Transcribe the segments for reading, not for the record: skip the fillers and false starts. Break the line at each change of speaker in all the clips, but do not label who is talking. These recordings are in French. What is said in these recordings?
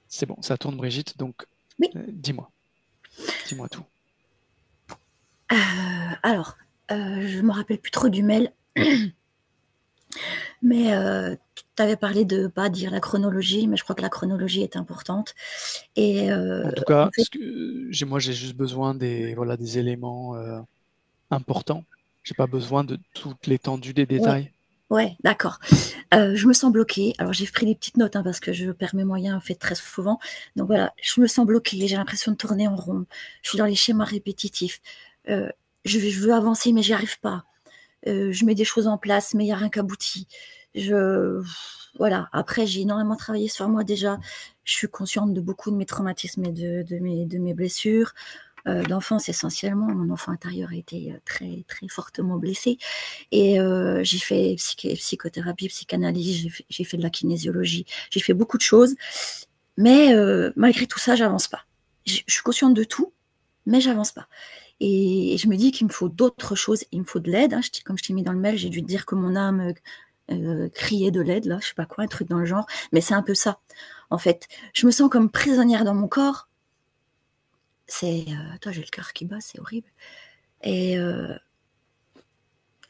C'est bon, ça tourne, Brigitte. Donc,
Oui.
dis-moi, dis-moi tout.
Euh, alors, je me rappelle plus trop du mail, mais tu avais parlé de pas dire la chronologie, mais je crois que la chronologie est importante. Et
En tout
en
cas,
fait,
moi, j'ai juste besoin voilà, des éléments importants. J'ai pas besoin de toute l'étendue des
ouais,
détails.
ouais, d'accord. Je me sens bloquée. Alors, j'ai pris des petites notes hein, parce que je perds mes moyens en fait très souvent. Donc voilà, je me sens bloquée. J'ai l'impression de tourner en rond. Je suis dans les schémas répétitifs. Euh, je veux avancer, mais j'y arrive pas. Je mets des choses en place, mais il n'y a rien qu'abouti. Je... Voilà. Après, j'ai énormément travaillé sur moi déjà. Je suis consciente de beaucoup de mes traumatismes et de mes blessures. D'enfance essentiellement. Mon enfant intérieur a été très, très fortement blessé. Et j'ai fait psychothérapie, psychanalyse, j'ai fait de la kinésiologie, j'ai fait beaucoup de choses. Mais malgré tout ça, j'avance pas. Je suis consciente de tout, mais j'avance pas. Et je me dis qu'il me faut d'autres choses, il me faut de l'aide. Hein. Comme je t'ai mis dans le mail, j'ai dû te dire que mon âme criait de l'aide, là, je sais pas quoi, un truc dans le genre. Mais c'est un peu ça, en fait. Je me sens comme prisonnière dans mon corps. Toi, j'ai le cœur qui bat, c'est horrible. Et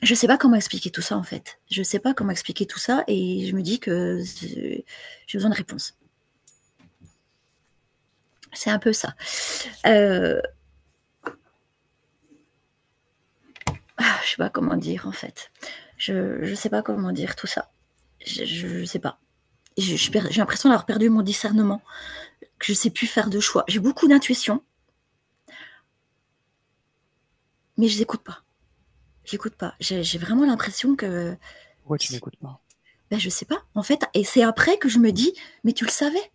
je sais pas comment expliquer tout ça, en fait. Je sais pas comment expliquer tout ça, et je me dis que j'ai besoin de réponses. C'est un peu ça. Euh, je sais pas comment dire, en fait. Je sais pas comment dire tout ça. Je sais pas. J'ai l'impression d'avoir perdu mon discernement, que je sais plus faire de choix. J'ai beaucoup d'intuition, mais je n'écoute pas. J'écoute pas. J'ai vraiment l'impression que,
Pourquoi tu n'écoutes pas?
ben, je sais pas, en fait. Et c'est après que je me dis, mais tu le savais.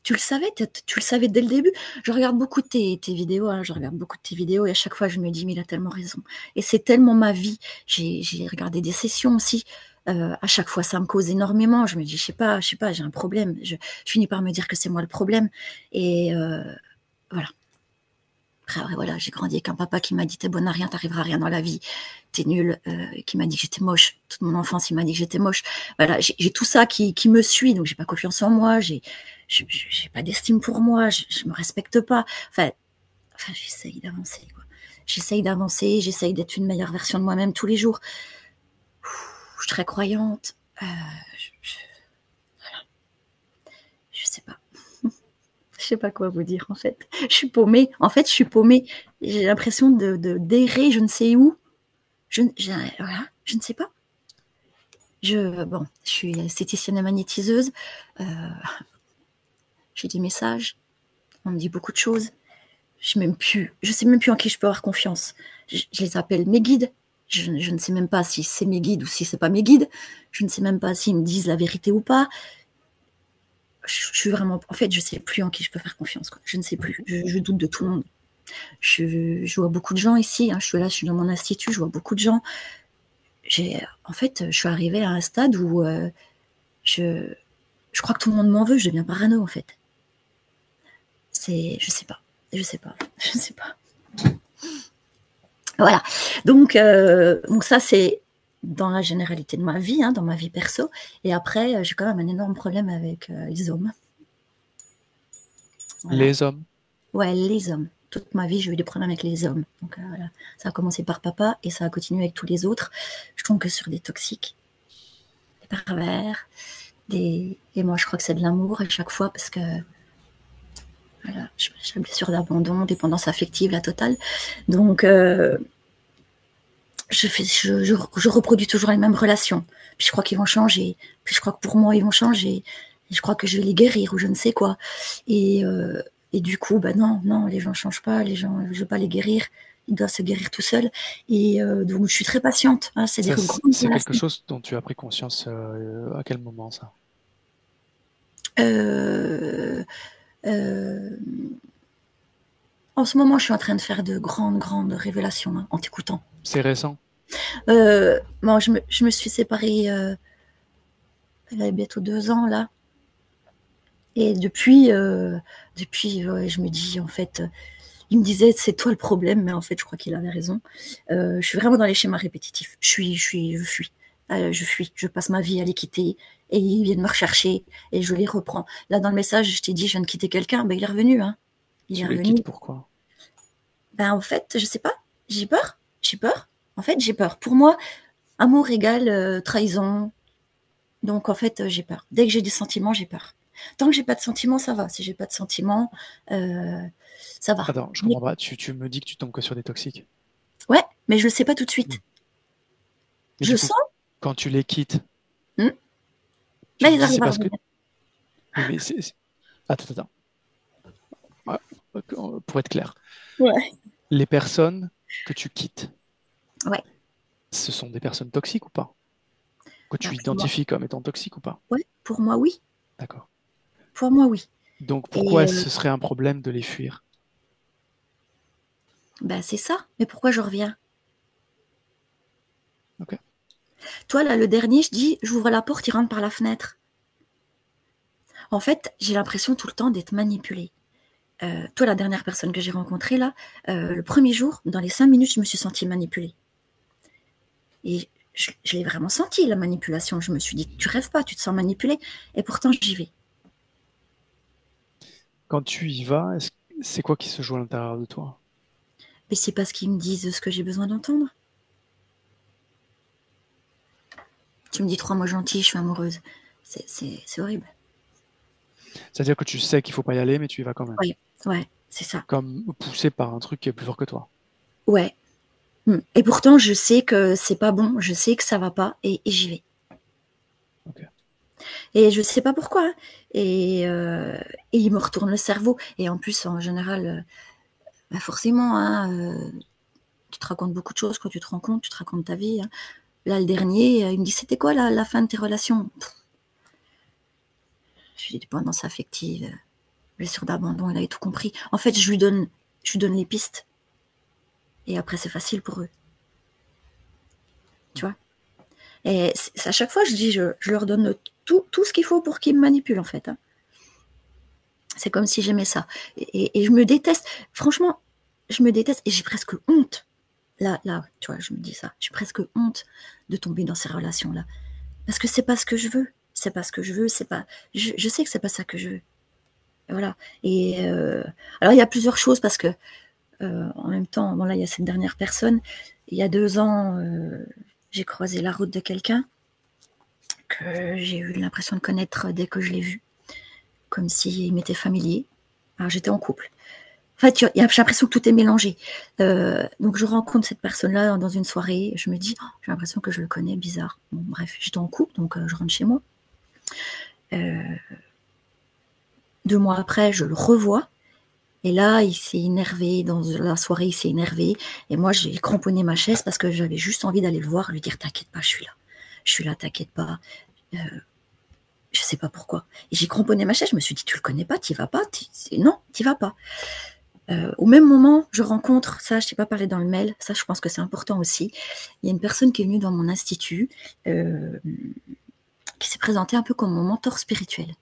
Tu le savais, tu le savais dès le début. Je regarde beaucoup de tes vidéos, hein, je regarde beaucoup de tes vidéos et à chaque fois je me dis, mais il a tellement raison. Et c'est tellement ma vie. J'ai regardé des sessions aussi. À chaque fois, ça me cause énormément. Je me dis, je sais pas, j'ai un problème. Je finis par me dire que c'est moi le problème. Et voilà. Après, voilà, j'ai grandi avec un papa qui m'a dit t'es bonne à rien, t'arriveras à rien dans la vie, t'es nul, qui m'a dit que j'étais moche. Toute mon enfance, il m'a dit que j'étais moche. Voilà, j'ai tout ça qui me suit, donc j'ai pas confiance en moi, j'ai pas d'estime pour moi, je me respecte pas. J'essaye d'avancer, quoi. J'essaye d'avancer, j'essaye d'être une meilleure version de moi-même tous les jours. Je suis très croyante. Je sais pas. Je sais pas quoi vous dire en fait. Je suis paumée. En fait, je suis paumée. J'ai l'impression d'errer, je ne sais où. Voilà, je ne sais pas. Bon, je suis esthéticienne et magnétiseuse. Euh, j'ai des messages. On me dit beaucoup de choses. Je sais même plus en qui je peux avoir confiance. Je les appelle mes guides. Je ne sais même pas si c'est mes guides ou si c'est pas mes guides. Je ne sais même pas s'ils me disent la vérité ou pas. Je suis vraiment, en fait, je sais plus en qui je peux faire confiance. Quoi. Je ne sais plus. Je doute de tout le monde. Je vois beaucoup de gens ici. Hein. Je suis dans mon institut. Je vois beaucoup de gens. En fait, je suis arrivée à un stade où je, je crois que tout le monde m'en veut, je deviens parano en fait. Je sais pas, je sais pas, je sais pas. Voilà. Donc ça c'est dans la généralité de ma vie, hein, dans ma vie perso. Et après, j'ai quand même un énorme problème avec les hommes. Voilà.
Les hommes.
Ouais, les hommes. Toute ma vie, j'ai eu des problèmes avec les hommes. Donc voilà. Ça a commencé par papa et ça a continué avec tous les autres. Je tombe que sur des toxiques, des pervers, et moi je crois que c'est de l'amour à chaque fois parce que voilà, j'ai la blessure d'abandon, dépendance affective, la totale. Donc, je reproduis toujours les mêmes relations. Puis je crois qu'ils vont changer. Puis je crois que pour moi, ils vont changer. Et je crois que je vais les guérir ou je ne sais quoi. Et, euh, et du coup, bah non, non, les gens ne changent pas. Les gens, je ne veux pas les guérir. Ils doivent se guérir tout seuls. Et donc, je suis très patiente. Hein, c'est des
Ça,
grandes
c'est quelque
relations.
chose dont tu as pris conscience à quel moment, ça?
Euh, euh, En ce moment, je suis en train de faire de grandes, grandes révélations hein, en t'écoutant.
C'est récent.
Bon, je me suis séparée il y a bientôt 2 ans là. Et depuis ouais, je me dis, en fait, il me disait, c'est toi le problème, mais en fait, je crois qu'il avait raison. Je suis vraiment dans les schémas répétitifs. Je fuis. Je fuis, je passe ma vie à les quitter et ils viennent me rechercher et je les reprends. Là, dans le message, je t'ai dit, je viens de quitter quelqu'un, ben, il est revenu. Hein. Il est
Tu les quittes
revenu.
pourquoi?
Ben, en fait, je sais pas, j'ai peur. J'ai peur. En fait, j'ai peur. Pour moi, amour égale trahison. Donc, en fait, j'ai peur. Dès que j'ai des sentiments, j'ai peur. Tant que j'ai pas de sentiments, ça va. Si j'ai pas de sentiments, euh, ça va.
Attends, je
Mais,
comprends pas. Tu me dis que tu tombes que sur des toxiques.
ouais, mais je le sais pas tout de
Mm.
suite.
Mais
Je
du
le
coup,
sens.
quand tu les quittes,
Hmm.
tu
Là,
me
ils
dis c'est
arrivent à
parce que...
revenir.
Oui, mais attends, attends. Ah, pour être clair,
Ouais.
les personnes que tu quittes,
Ouais.
ce sont des personnes toxiques ou pas? Que
Ben,
tu
pour moi,
identifies comme étant toxiques ou pas?
ouais. Pour moi, oui.
D'accord.
Pour moi, oui.
Donc
Et
pourquoi ce serait un problème de les fuir?
ben, c'est ça. Mais pourquoi je reviens?
Ok.
Toi, là, le dernier, je dis, j'ouvre la porte, il rentre par la fenêtre. En fait, j'ai l'impression tout le temps d'être manipulée. Toi, la dernière personne que j'ai rencontrée, là, le premier jour, dans les 5 minutes, je me suis sentie manipulée. Et je l'ai vraiment senti, la manipulation. Je me suis dit, tu rêves pas, tu te sens manipulée. Et pourtant, j'y vais.
Quand tu y vas, c'est quoi qui se joue à l'intérieur de toi?
Mais c'est parce qu'ils me disent ce que j'ai besoin d'entendre. Tu me dis 3 mots gentils, je suis amoureuse. C'est horrible.
C'est-à-dire que tu sais qu'il faut pas y aller, mais tu y vas quand même.
Ouais, ouais, c'est ça.
Comme poussé par un truc qui est plus fort que toi.
Ouais. Et pourtant, je sais que c'est pas bon, je sais que ça va pas, et j'y vais.
Ok.
Et je sais pas pourquoi. Hein. Et, euh, et il me retourne le cerveau. Et en plus, en général, bah forcément, hein, tu te racontes beaucoup de choses quand tu te rends compte, tu te racontes ta vie. Hein. Là, le dernier, il me dit, c'était quoi la fin de tes relations? Je lui dis, dépendance affective, blessure d'abandon, il avait tout compris. En fait, je lui donne les pistes. Et après, c'est facile pour eux. Tu vois. Et à chaque fois, je dis, je leur donne tout ce qu'il faut pour qu'ils me manipulent, en fait. Hein. C'est comme si j'aimais ça. Et je me déteste. Franchement, je me déteste et j'ai presque honte. Là, tu vois, je me dis ça. J'ai presque honte de tomber dans ces relations-là. Parce que c'est pas ce que je veux. C'est pas ce que je veux. C'est pas. Je sais que c'est pas ça que je veux. Et voilà. Et alors, il y a plusieurs choses parce que en même temps, bon là, il y a cette dernière personne. Il y a 2 ans, j'ai croisé la route de quelqu'un que j'ai eu l'impression de connaître dès que je l'ai vu, comme s'il m'était familier. Alors, j'étais en couple. En fait, j'ai l'impression que tout est mélangé. Donc, je rencontre cette personne-là dans une soirée. Je me dis, oh, j'ai l'impression que je le connais, bizarre. Bon, bref, j'étais en couple, donc je rentre chez moi. 2 mois après, je le revois. Et là, il s'est énervé. Dans la soirée, il s'est énervé. Et moi, j'ai cramponné ma chaise parce que j'avais juste envie d'aller le voir, lui dire, t'inquiète pas, je suis là. Je suis là, t'inquiète pas. Euh, je sais pas pourquoi. Et j'ai cramponné ma chaise. Je me suis dit, tu le connais pas, t'y vas pas. Non, t'y vas pas. Au même moment, je rencontre, ça je t'ai pas parlé dans le mail, ça je pense que c'est important aussi, il y a une personne qui est venue dans mon institut, euh, qui s'est présentée un peu comme mon mentor spirituel.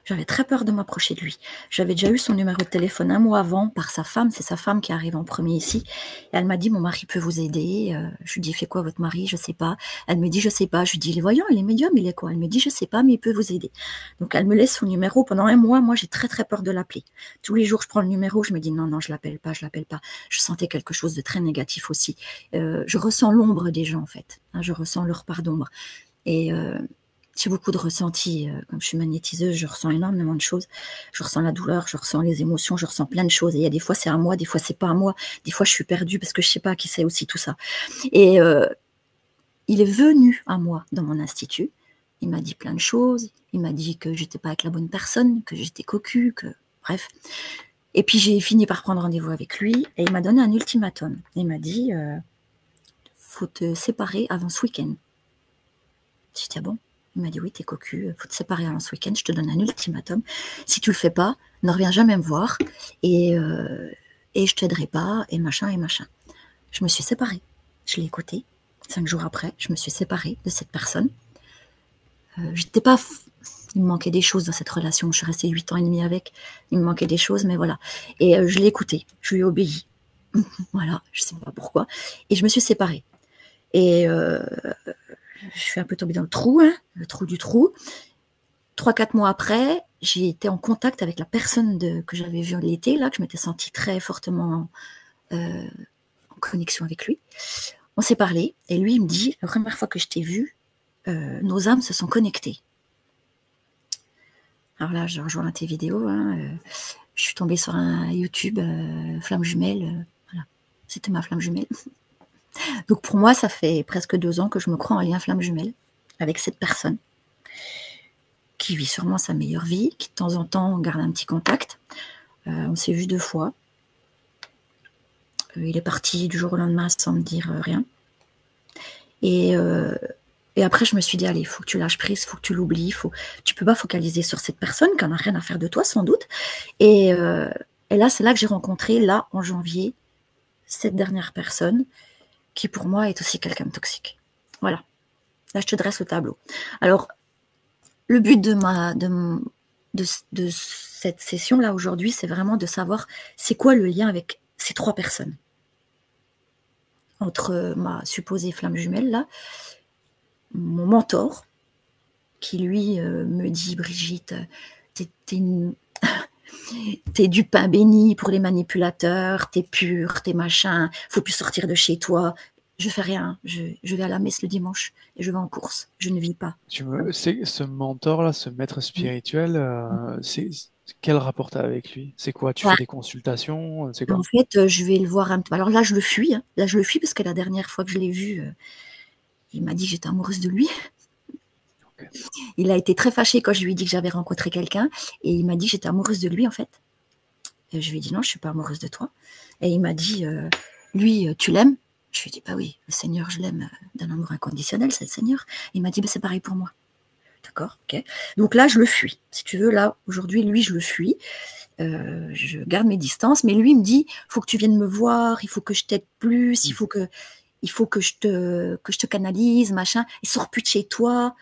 J'avais très peur de m'approcher de lui. J'avais déjà eu son numéro de téléphone un mois avant par sa femme. C'est sa femme qui arrive en premier ici. Et elle m'a dit, mon mari peut vous aider. Je lui dis, fait quoi votre mari? Je sais pas. Elle me dit, je sais pas. Je lui dis, il est voyant, il est médium, il est quoi? Elle me dit, je sais pas, mais il peut vous aider. Donc elle me laisse son numéro pendant un mois. Moi, j'ai très très peur de l'appeler. Tous les jours, je prends le numéro. Je me dis, non, non, je l'appelle pas, je l'appelle pas. Je sentais quelque chose de très négatif aussi. Je ressens l'ombre des gens en fait. Hein, je ressens leur part d'ombre. Et j'ai beaucoup de ressentis. Comme je suis magnétiseuse, je ressens énormément de choses. Je ressens la douleur, je ressens les émotions, je ressens plein de choses. Et il y a des fois, c'est à moi, des fois, c'est pas à moi. Des fois, je suis perdue parce que je sais pas qui c'est aussi tout ça. Et il est venu à moi dans mon institut. Il m'a dit plein de choses. Il m'a dit que j'étais pas avec la bonne personne, que j'étais cocu, que bref. Et puis j'ai fini par prendre rendez-vous avec lui et il m'a donné un ultimatum. Il m'a dit faut te séparer avant ce week-end. J'ai dit ah bon. Il m'a dit oui, t'es cocu, faut te séparer avant ce week-end, je te donne un ultimatum. Si tu le fais pas, ne reviens jamais me voir et je t'aiderai pas, et machin et machin. Je me suis séparée. Je l'ai écouté. 5 jours après, je me suis séparée de cette personne. J'étais pas. Il me manquait des choses dans cette relation. Je suis restée 8 ans et demi avec. Il me manquait des choses, mais voilà. Et je l'ai écouté. Je lui ai obéi. Voilà, je sais pas pourquoi. Et je me suis séparée. Et je suis un peu tombée dans le trou, hein, le trou du trou. 3, 4 mois après, j'ai été en contact avec la personne que j'avais vue l'été, là, que je m'étais sentie très fortement euh, en connexion avec lui. On s'est parlé, et lui, il me dit, la première fois que je t'ai vu, nos âmes se sont connectées. Alors là, je rejoins tes vidéos, hein, je suis tombée sur un YouTube, flamme jumelle, voilà. C'était ma flamme jumelle. Donc pour moi, ça fait presque 2 ans que je me crois en lien flamme jumelle avec cette personne qui vit sûrement sa meilleure vie, qui de temps en temps garde un petit contact. On s'est vu 2 fois. Il est parti du jour au lendemain sans me dire rien. Et, euh, et après, je me suis dit, allez, il faut que tu lâches prise, il faut que tu l'oublies. Tu peux pas focaliser sur cette personne qui n'a rien à faire de toi, sans doute. Et, euh, et là, c'est là que j'ai rencontré, là, en janvier, cette dernière personne qui, pour moi, est aussi quelqu'un de toxique. Voilà. Là, je te dresse le tableau. Alors, le but de cette session-là aujourd'hui, c'est vraiment de savoir c'est quoi le lien avec ces 3 personnes. Entre ma supposée flamme jumelle, là, mon mentor, qui lui me dit Brigitte, t'es t'es du pain béni pour les manipulateurs, t'es pure, t'es machin, faut plus sortir de chez toi. Je fais rien, je vais à la messe le dimanche et je vais en course, je ne vis pas.
C'est ce mentor-là, ce maître spirituel, quel rapport t'as avec lui? C'est quoi? Tu fais
Ouais.
des consultations? C'est
En
quoi?
fait, je vais le voir un peu. Alors là, je le fuis. Hein. Là, je le fuis parce que la dernière fois que je l'ai vu, il m'a dit que j'étais amoureuse de lui.
Ok.
Il a été très fâché quand je lui ai dit que j'avais rencontré quelqu'un et il m'a dit que j'étais amoureuse de lui en fait. Et je lui ai dit non, je suis pas amoureuse de toi. Et il m'a dit lui, tu l'aimes? Je lui ai dit bah oui, le Seigneur, je l'aime d'un amour inconditionnel, c'est le Seigneur. Et il m'a dit bah c'est pareil pour moi. D'accord, ok. Donc là, je le fuis. Si tu veux, là, aujourd'hui, lui, je le fuis. Je garde mes distances, mais lui il me dit faut que tu viennes me voir, il faut que je t'aide plus,
Hmm.
il faut que je te canalise, machin, et sors plus de chez toi.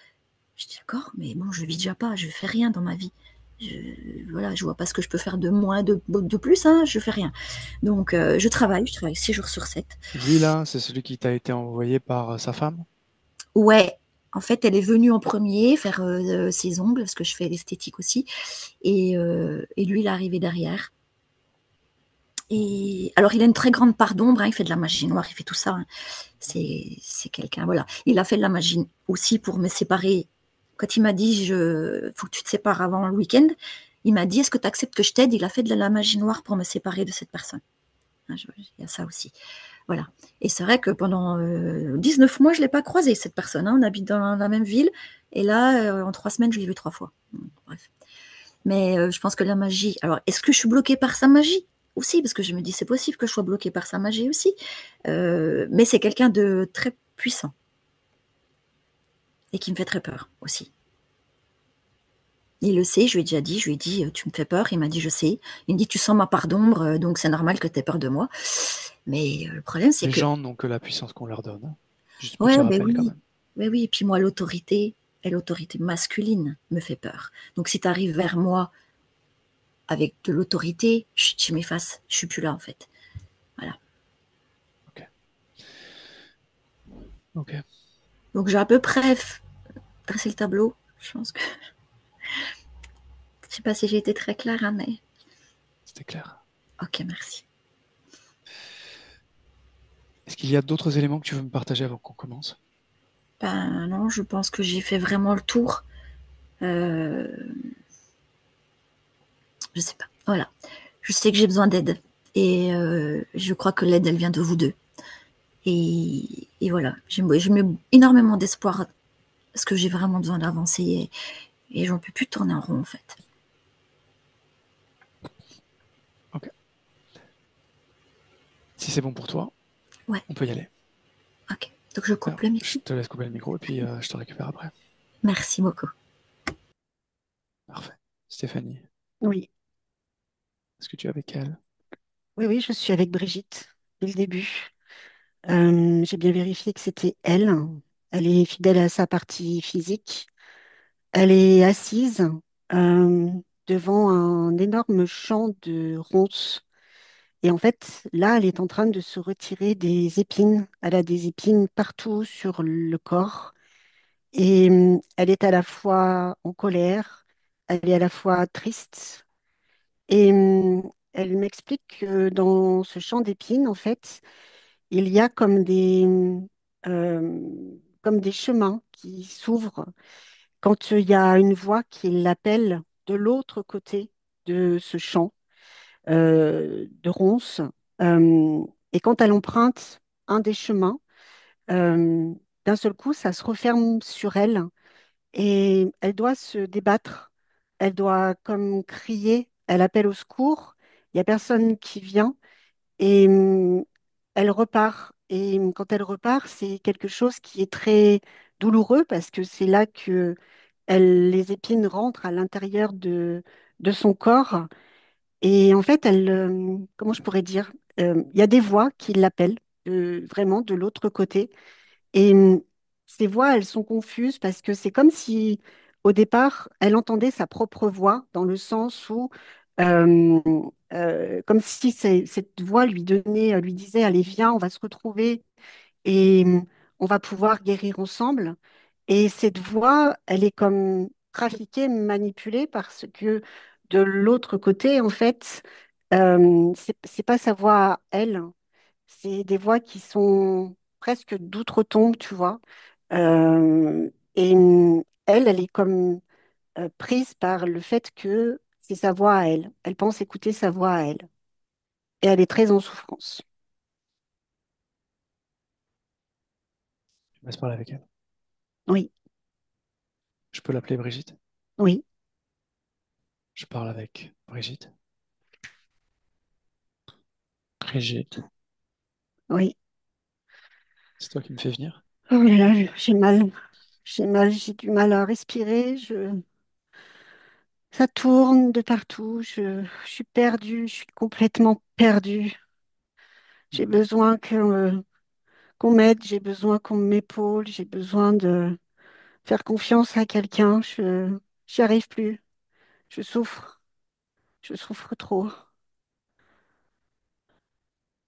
Je dis d'accord, mais bon, je vis déjà pas, je fais rien dans ma vie. Voilà, je vois pas ce que je peux faire de moins, de plus, hein, je fais rien. Donc, je travaille 6 jours sur 7.
Lui, là, c'est celui qui t'a été envoyé par sa femme?
Ouais, en fait, elle est venue en premier faire ses ongles, parce que je fais l'esthétique aussi, et lui, il est arrivé derrière. Et alors, il a une très grande part d'ombre, hein, il fait de la magie noire, il fait tout ça. Hein. C'est quelqu'un, voilà. Il a fait de la magie aussi pour me séparer. Quand il m'a dit, faut que tu te sépares avant le week-end, il m'a dit, est-ce que tu acceptes que je t'aide? Il a fait de la magie noire pour me séparer de cette personne. Hein, il y a ça aussi. Voilà. Et c'est vrai que pendant 19 mois, je ne l'ai pas croisé, cette personne. Hein. On habite dans la même ville. Et là, en 3 semaines, je l'ai vu 3 fois. Bref. Mais je pense que la magie. Alors, est-ce que je suis bloquée par sa magie aussi? Parce que je me dis, c'est possible que je sois bloquée par sa magie aussi. Mais c'est quelqu'un de très puissant et qui me fait très peur aussi. Il le sait, je lui ai déjà dit, je lui ai dit, tu me fais peur. Il m'a dit, je sais. Il me dit, tu sens ma part d'ombre, donc c'est normal que tu aies peur de moi. Mais le problème, c'est
Les
que.
gens n'ont que la puissance qu'on leur donne, hein. Juste
Ouais,
petit
ben
rappel quand
oui.
même.
Ben oui, et puis moi, l'autorité, et l'autorité masculine me fait peur. Donc si tu arrives vers moi avec de l'autorité, je m'efface. Je suis plus là, en fait. Voilà.
Ok. Ok.
Donc j'ai à peu près dressé le tableau. Je pense que. Je sais pas si j'ai été très claire, hein, mais.
C'était clair.
Ok, merci.
Est-ce qu'il y a d'autres éléments que tu veux me partager avant qu'on commence?
Ben non, je pense que j'ai fait vraiment le tour. Euh, je sais pas. Voilà. Je sais que j'ai besoin d'aide. Et je crois que l'aide, elle vient de vous deux. Et voilà. Je mets énormément d'espoir parce que j'ai vraiment besoin d'avancer et j'en peux plus tourner en rond, en fait.
Ok. Si c'est bon pour toi,
Ouais,
on peut y aller.
ok. Donc je coupe
Alors,
le
je
micro.
te laisse couper le micro et puis je te récupère après.
Merci beaucoup.
Parfait. Stéphanie,
Oui,
est-ce que tu es avec elle?
oui, oui, je suis avec Brigitte dès le début. J'ai bien vérifié que c'était elle. Elle est fidèle à sa partie physique. Elle est assise euh, devant un énorme champ de ronces Et en fait, là, elle est en train de se retirer des épines. Elle a des épines partout sur le corps. Et elle est à la fois en colère, elle est à la fois triste. Et elle m'explique que dans ce champ d'épines, en fait, il y a euh, comme des chemins qui s'ouvrent quand il y a une voix qui l'appelle de l'autre côté de ce champ de ronces. Euh, et quand elle emprunte un des chemins, euh, d'un seul coup, ça se referme sur elle et elle doit se débattre. Elle doit comme crier, elle appelle au secours. Il n'y a personne qui vient et elle repart. Et quand elle repart, c'est quelque chose qui est très douloureux parce que c'est là que les épines rentrent à l'intérieur de son corps. Et en fait, comment je pourrais dire, il y a des voix qui l'appellent vraiment de l'autre côté. Et ces voix, elles sont confuses parce que c'est comme si, au départ, elle entendait sa propre voix dans le sens où, euh, comme si cette voix lui donnait, lui disait, allez, viens, on va se retrouver et on va pouvoir guérir ensemble. Et cette voix, elle est comme trafiquée, manipulée parce que de l'autre côté, en fait, c'est pas sa voix à elle, c'est des voix qui sont presque d'outre-tombe, tu vois. Et elle, elle est comme prise par le fait que c'est sa voix à elle. Elle pense écouter sa voix à elle. Et elle est très en souffrance.
Je me laisse parler avec elle.
Oui,
Je peux l'appeler Brigitte?
oui,
Je parle avec Brigitte. Brigitte,
oui.
c'est toi qui me fais venir?
Oh là là, j'ai mal. J'ai mal, j'ai du mal à respirer. Ça tourne de partout. Je suis perdue. Je suis complètement perdue. J'ai
Mhm.
besoin qu'on m'aide. J'ai besoin qu'on m'épaule. J'ai besoin de faire confiance à quelqu'un. J'y arrive plus. Je souffre. Je souffre trop.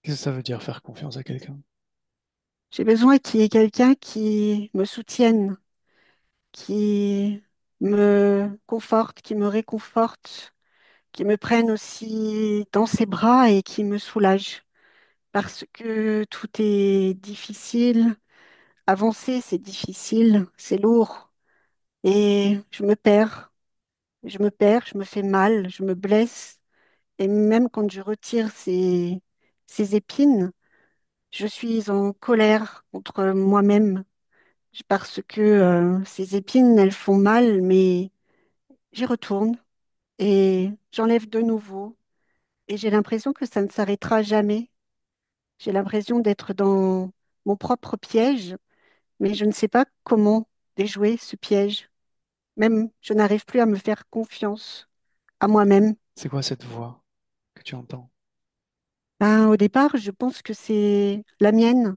Qu'est-ce que ça veut dire faire confiance à quelqu'un?
J'ai besoin qu'il y ait quelqu'un qui me soutienne, qui me conforte, qui me réconforte, qui me prenne aussi dans ses bras et qui me soulage. Parce que tout est difficile. Avancer, c'est difficile, c'est lourd. Et je me fais mal, je me blesse. Et même quand je retire ces épines, je suis en colère contre moi-même parce que ces épines, elles font mal, mais j'y retourne et j'enlève de nouveau. Et j'ai l'impression que ça ne s'arrêtera jamais. J'ai l'impression d'être dans mon propre piège, mais je ne sais pas comment déjouer ce piège. Même, je n'arrive plus à me faire confiance à moi-même.
C'est quoi cette voix que tu entends?
Ben, au départ, je pense que c'est la mienne,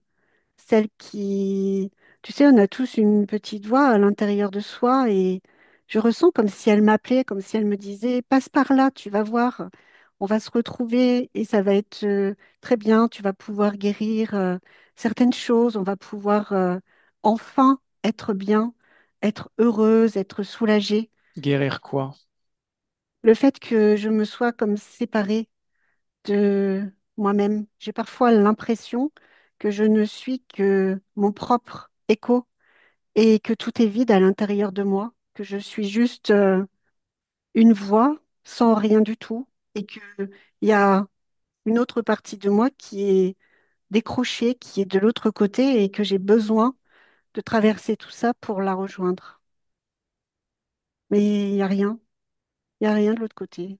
celle qui... Tu sais, on a tous une petite voix à l'intérieur de soi et je ressens comme si elle m'appelait, comme si elle me disait, passe par là, tu vas voir, on va se retrouver et ça va être très bien, tu vas pouvoir guérir certaines choses, on va pouvoir enfin être bien, être heureuse, être soulagée.
Guérir quoi?
Le fait que je me sois comme séparée de moi-même. J'ai parfois l'impression que je ne suis que mon propre écho et que tout est vide à l'intérieur de moi, que je suis juste une voix sans rien du tout et qu'il y a une autre partie de moi qui est décrochée, qui est de l'autre côté et que j'ai besoin de traverser tout ça pour la rejoindre. Mais il n'y a rien de l'autre côté.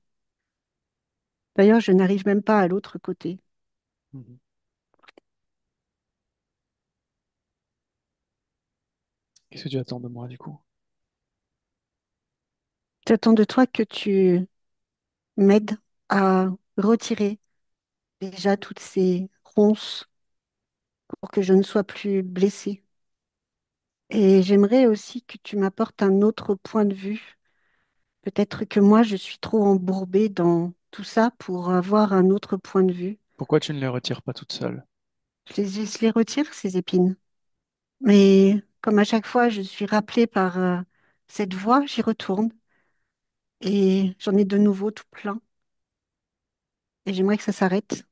D'ailleurs, je n'arrive même pas à l'autre côté.
Mhm. Qu'est-ce que tu attends de moi du coup?
J'attends de toi que tu m'aides à retirer déjà toutes ces ronces pour que je ne sois plus blessée. Et j'aimerais aussi que tu m'apportes un autre point de vue. Peut-être que moi, je suis trop embourbée dans tout ça pour avoir un autre point de vue.
Pourquoi tu ne les retires pas toute seule?
Je les retire, ces épines. Mais comme à chaque fois, je suis rappelée par cette voix, j'y retourne et j'en ai de nouveau tout plein. Et j'aimerais que ça s'arrête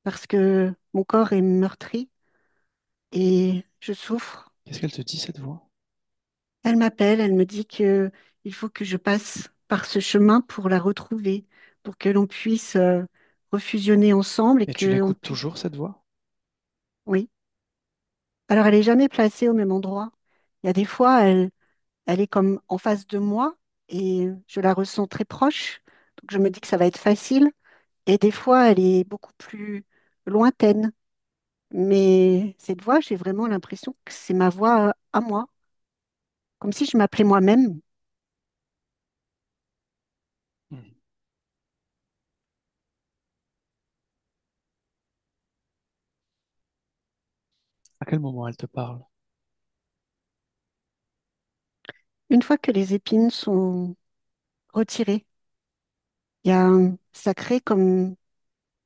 parce que mon corps est meurtri et je souffre.
Qu'est-ce qu'elle te dit, cette voix?
Elle m'appelle, elle me dit que il faut que je passe par ce chemin pour la retrouver, pour que l'on puisse refusionner ensemble et
Et tu
que on
l'écoutes
puisse.
toujours, cette voix?
Oui. Alors elle est jamais placée au même endroit. Il y a des fois, elle est comme en face de moi et je la ressens très proche. Donc je me dis que ça va être facile. Et des fois, elle est beaucoup plus lointaine. Mais cette voix, j'ai vraiment l'impression que c'est ma voix à moi, comme si je m'appelais moi-même.
Hmm. À quel moment elle te parle?
Une fois que les épines sont retirées, ça crée comme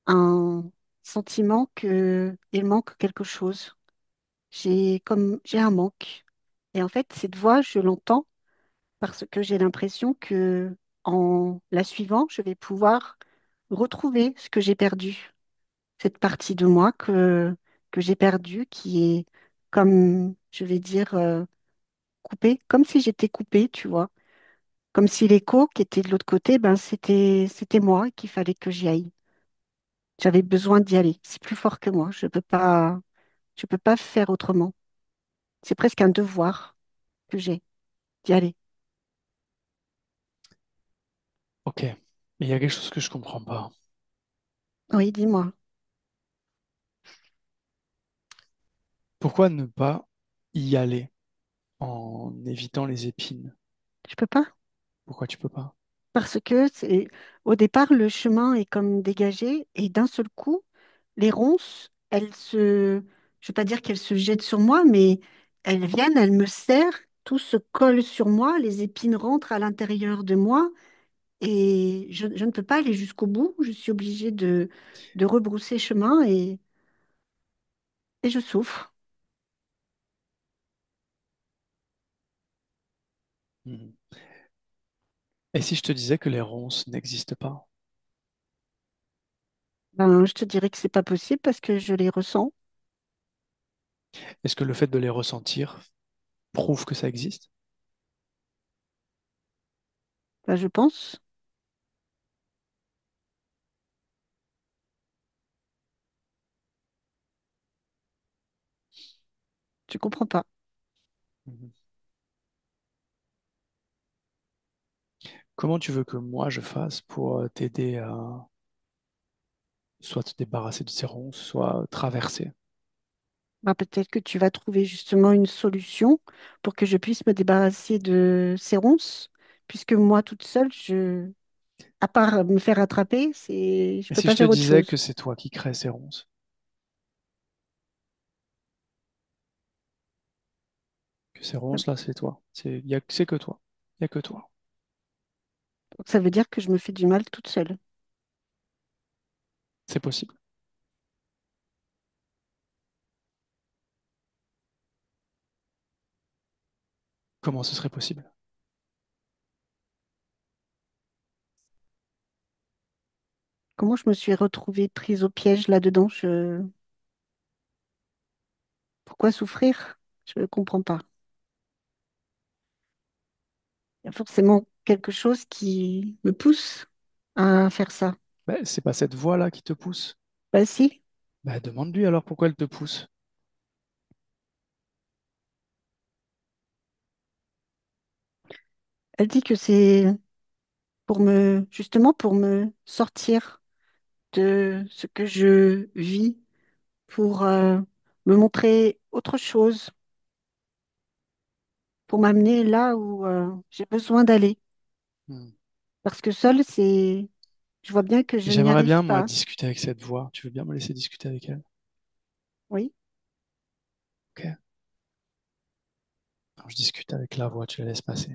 un sentiment que il manque quelque chose. J'ai un manque. Et en fait, cette voix, je l'entends parce que j'ai l'impression que en la suivant, je vais pouvoir retrouver ce que j'ai perdu, cette partie de moi que j'ai perdue, qui est comme, je vais dire, coupée, comme si j'étais coupée, tu vois, comme si l'écho qui était de l'autre côté, ben c'était moi et qu'il fallait que j'y aille. J'avais besoin d'y aller. C'est plus fort que moi. Je peux pas faire autrement. C'est presque un devoir que j'ai d'y aller.
Ok. Mais il y a quelque chose que je comprends pas.
Oui, dis-moi.
Pourquoi ne pas y aller en évitant les épines?
Je peux pas.
Pourquoi tu peux pas?
Parce que au départ, le chemin est comme dégagé et d'un seul coup, les ronces, je veux pas dire qu'elles se jettent sur moi, mais elles viennent, elles me serrent, tout se colle sur moi, les épines rentrent à l'intérieur de moi et je ne peux pas aller jusqu'au bout. Je suis obligée de rebrousser chemin et je souffre.
Hmm. Et si je te disais que les ronces n'existent pas?
Ben, je te dirais que c'est pas possible parce que je les ressens.
Est-ce que le fait de les ressentir prouve que ça existe?
Ben, je pense. Je comprends pas.
Mhm. Comment tu veux que moi je fasse pour t'aider à soit te débarrasser de ces ronces, soit traverser?
Bah, peut-être que tu vas trouver justement une solution pour que je puisse me débarrasser de ces ronces, puisque moi toute seule, à part me faire attraper, je
Et
peux
si je
pas
te
faire autre
disais
chose.
que c'est toi qui crée ces ronces, que ces ronces-là, c'est toi, c'est que toi, il n'y a que toi,
Donc, ça veut dire que je me fais du mal toute seule.
c'est possible. Comment ce serait possible?
Comment je me suis retrouvée prise au piège là-dedans? Pourquoi souffrir? Je ne comprends pas. Il y a forcément quelque chose qui me pousse à faire ça.
Ben, c'est pas cette voix-là qui te pousse.
Bah si,
Ben, demande-lui alors pourquoi elle te pousse.
elle dit que c'est justement pour me sortir de ce que je vis pour me montrer autre chose, pour m'amener là où j'ai besoin d'aller.
Hmm.
Parce que je vois bien que je n'y
J'aimerais bien,
arrive
moi,
pas.
discuter avec cette voix. Tu veux bien me laisser discuter avec elle?
Oui,
Ok. Alors, je discute avec la voix, tu la laisses passer.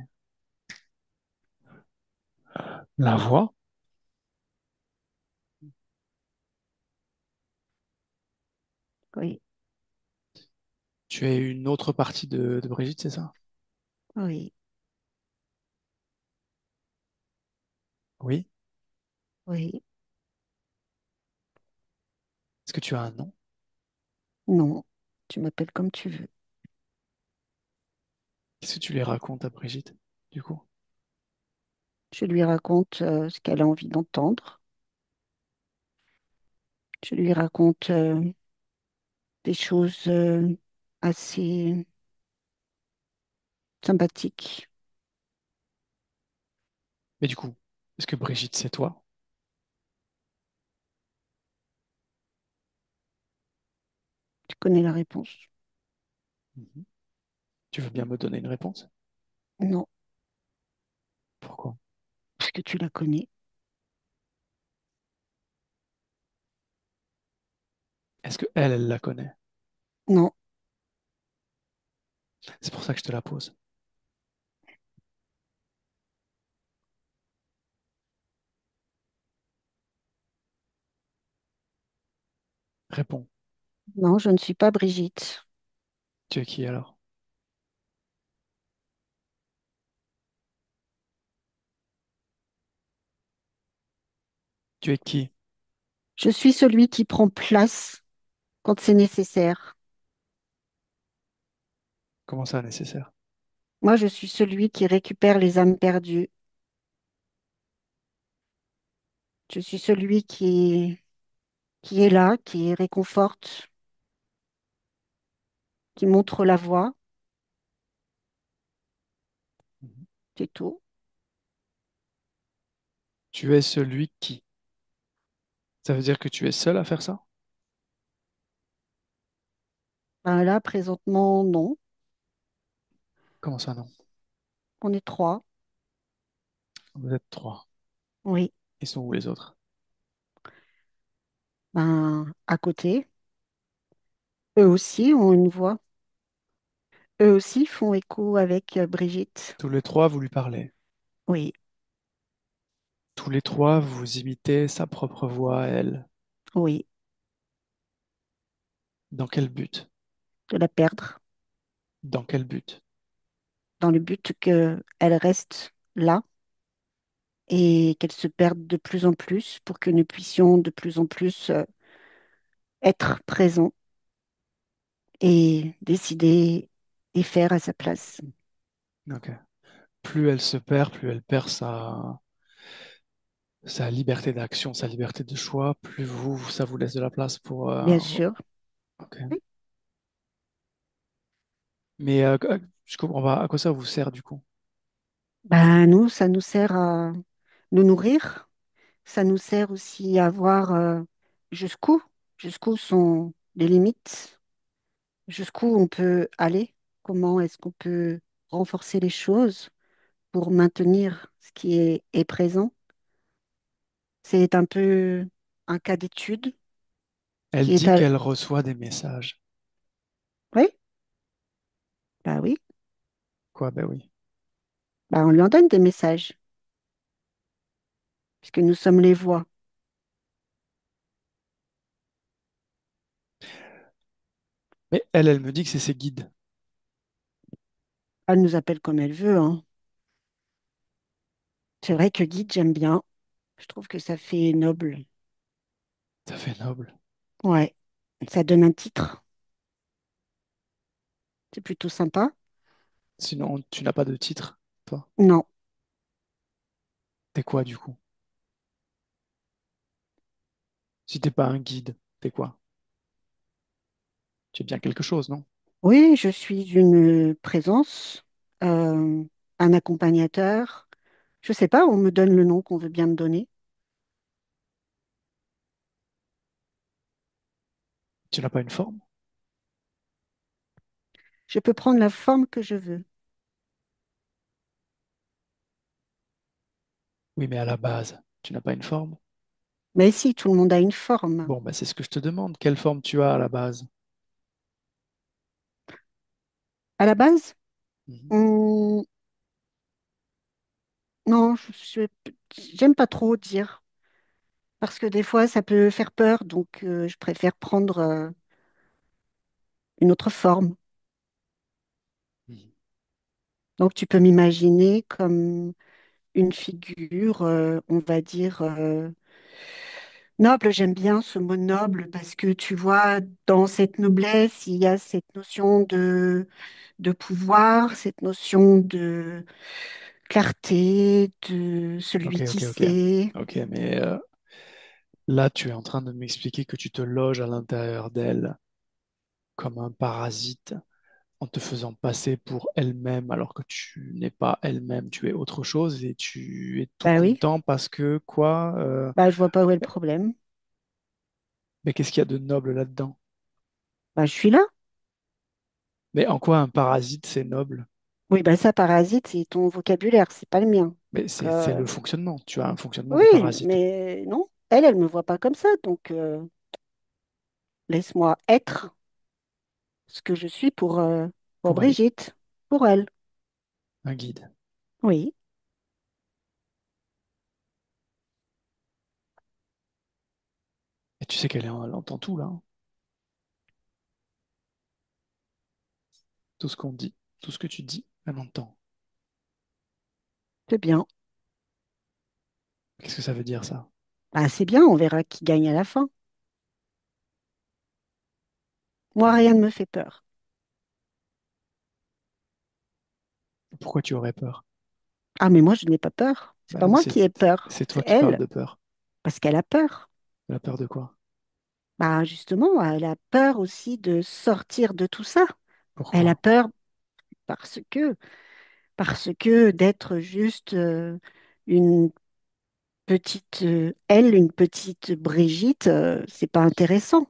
La voix?
Oui,
Tu es une autre partie de Brigitte, c'est ça?
oui,
Oui.
oui.
Est-ce que tu as un nom?
Non, tu m'appelles comme tu veux.
Qu'est-ce que tu lui racontes à Brigitte, du coup?
Je lui raconte ce qu'elle a envie d'entendre. Je lui raconte des choses assez sympathiques.
Mais du coup, est-ce que Brigitte, c'est toi?
Tu connais la réponse?
Mhm. Tu veux bien me donner une réponse?
Non,
Pourquoi?
parce que tu la connais.
Est-ce que elle la connaît?
Non,
C'est pour ça que je te la pose. Réponds.
non, je ne suis pas Brigitte.
Tu es qui alors? Tu es qui?
Je suis celui qui prend place quand c'est nécessaire.
Comment ça, nécessaire?
Moi, je suis celui qui récupère les âmes perdues. Je suis celui qui est là, qui réconforte, qui montre la voie.
Mhm.
C'est tout.
Tu es celui qui? Ça veut dire que tu es seul à faire ça?
Ben là, présentement, non.
Comment ça, non?
On est trois.
Vous êtes trois.
Oui.
Ils sont où les autres?
Ben, à côté, eux aussi ont une voix. Eux aussi font écho avec Brigitte.
Tous les trois, vous lui parlez.
Oui,
Tous les trois, vous imitez sa propre voix à elle.
oui,
Dans quel but?
de la perdre,
Dans quel but?
dans le but qu'elle reste là et qu'elle se perde de plus en plus pour que nous puissions de plus en plus être présents et décider et faire à sa place.
Ok. Plus elle se perd, plus elle perd sa liberté d'action, sa liberté de choix, plus ça vous laisse de la place pour...
Bien sûr.
ok.
Oui.
Mais je comprends pas, à quoi ça vous sert du coup?
Ben, nous, ça nous sert à nous nourrir. Ça nous sert aussi à voir jusqu'où, jusqu'où sont les limites, jusqu'où on peut aller, comment est-ce qu'on peut renforcer les choses pour maintenir ce qui est présent. C'est un peu un cas d'étude
Elle
qui est
dit
à...
qu'elle reçoit des messages.
Oui, bah oui,
Quoi? Ben oui.
bah on lui en donne des messages, puisque nous sommes les voix.
Mais elle me dit que c'est ses guides.
Elle nous appelle comme elle veut, hein. C'est vrai que guide, j'aime bien. Je trouve que ça fait noble.
Ça fait noble.
Ouais, ça donne un titre. C'est plutôt sympa.
Sinon, tu n'as pas de titre, toi.
Non,
T'es quoi du coup? Si t'es pas un guide, t'es quoi? Tu es bien quelque chose, non?
oui, je suis une présence, euh, un accompagnateur. Je sais pas, on me donne le nom qu'on veut bien me donner.
Tu n'as pas une forme?
Je peux prendre la forme que je veux.
Oui, mais à la base, tu n'as pas une forme?
Mais si, tout le monde a une forme.
Bon, ben c'est ce que je te demande. Quelle forme tu as à la base?
À la base,
Mhm.
hmm, non, j'aime pas trop dire parce que des fois ça peut faire peur, donc je préfère prendre. une autre forme.
Mhm.
Donc tu peux m'imaginer comme une figure, on va dire, noble. J'aime bien ce mot noble parce que tu vois, dans cette noblesse, il y a cette notion de pouvoir, cette notion de clarté, de celui
Ok,
qui
ok, ok.
sait.
Ok, mais là, tu es en train de m'expliquer que tu te loges à l'intérieur d'elle comme un parasite en te faisant passer pour elle-même alors que tu n'es pas elle-même, tu es autre chose et tu es tout
Bah oui,
content parce que quoi
bah je vois pas où est le problème.
mais qu'est-ce qu'il y a de noble là-dedans?
Bah je suis là.
Mais en quoi un parasite, c'est noble?
Oui, bah ça, parasite, c'est ton vocabulaire, c'est pas le mien.
Mais
Donc,
c'est le fonctionnement. Tu as un fonctionnement de
oui,
parasite.
mais non, elle me voit pas comme ça. Donc, laisse-moi être ce que je suis pour
Pour elle,
Brigitte, pour elle.
un guide.
Oui,
Et tu sais elle entend tout là, hein. Tout ce qu'on dit, tout ce que tu dis, elle entend.
c'est bien.
Qu'est-ce que ça veut dire ça?
Bah, c'est bien, on verra qui gagne à la fin. Moi, rien ne me fait peur.
Pourquoi tu aurais peur?
Ah, mais moi, je n'ai pas peur. C'est
Bah
pas
non,
moi qui ai peur,
c'est toi
c'est
qui parles
elle,
de peur.
parce qu'elle a peur.
La peur de quoi?
Bah, justement, elle a peur aussi de sortir de tout ça. Elle a
Pourquoi?
peur parce que, parce que d'être juste une petite elle, une petite Brigitte, c'est pas intéressant.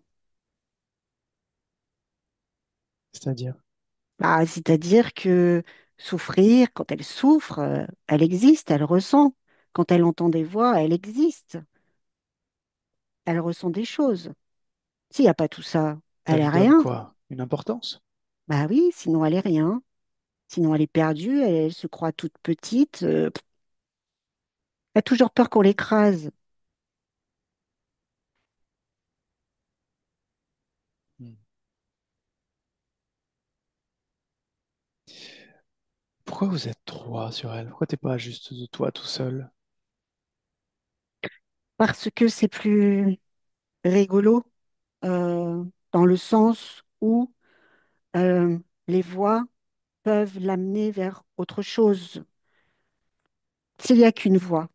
C'est-à-dire,
Bah, c'est-à-dire que souffrir, quand elle souffre, elle existe, elle ressent. Quand elle entend des voix, elle existe, elle ressent des choses. S'il n'y a pas tout ça,
ça
elle est
lui donne
rien.
quoi? Une importance?
Bah oui, sinon elle est rien. Sinon elle est perdue, elle se croit toute petite. Elle a toujours peur qu'on l'écrase.
Hmm. Pourquoi vous êtes trois sur elle? Pourquoi t'es pas juste de toi tout seul?
Parce que c'est plus rigolo euh, dans le sens où euh, les voix peuvent l'amener vers autre chose. S'il n'y a qu'une voix,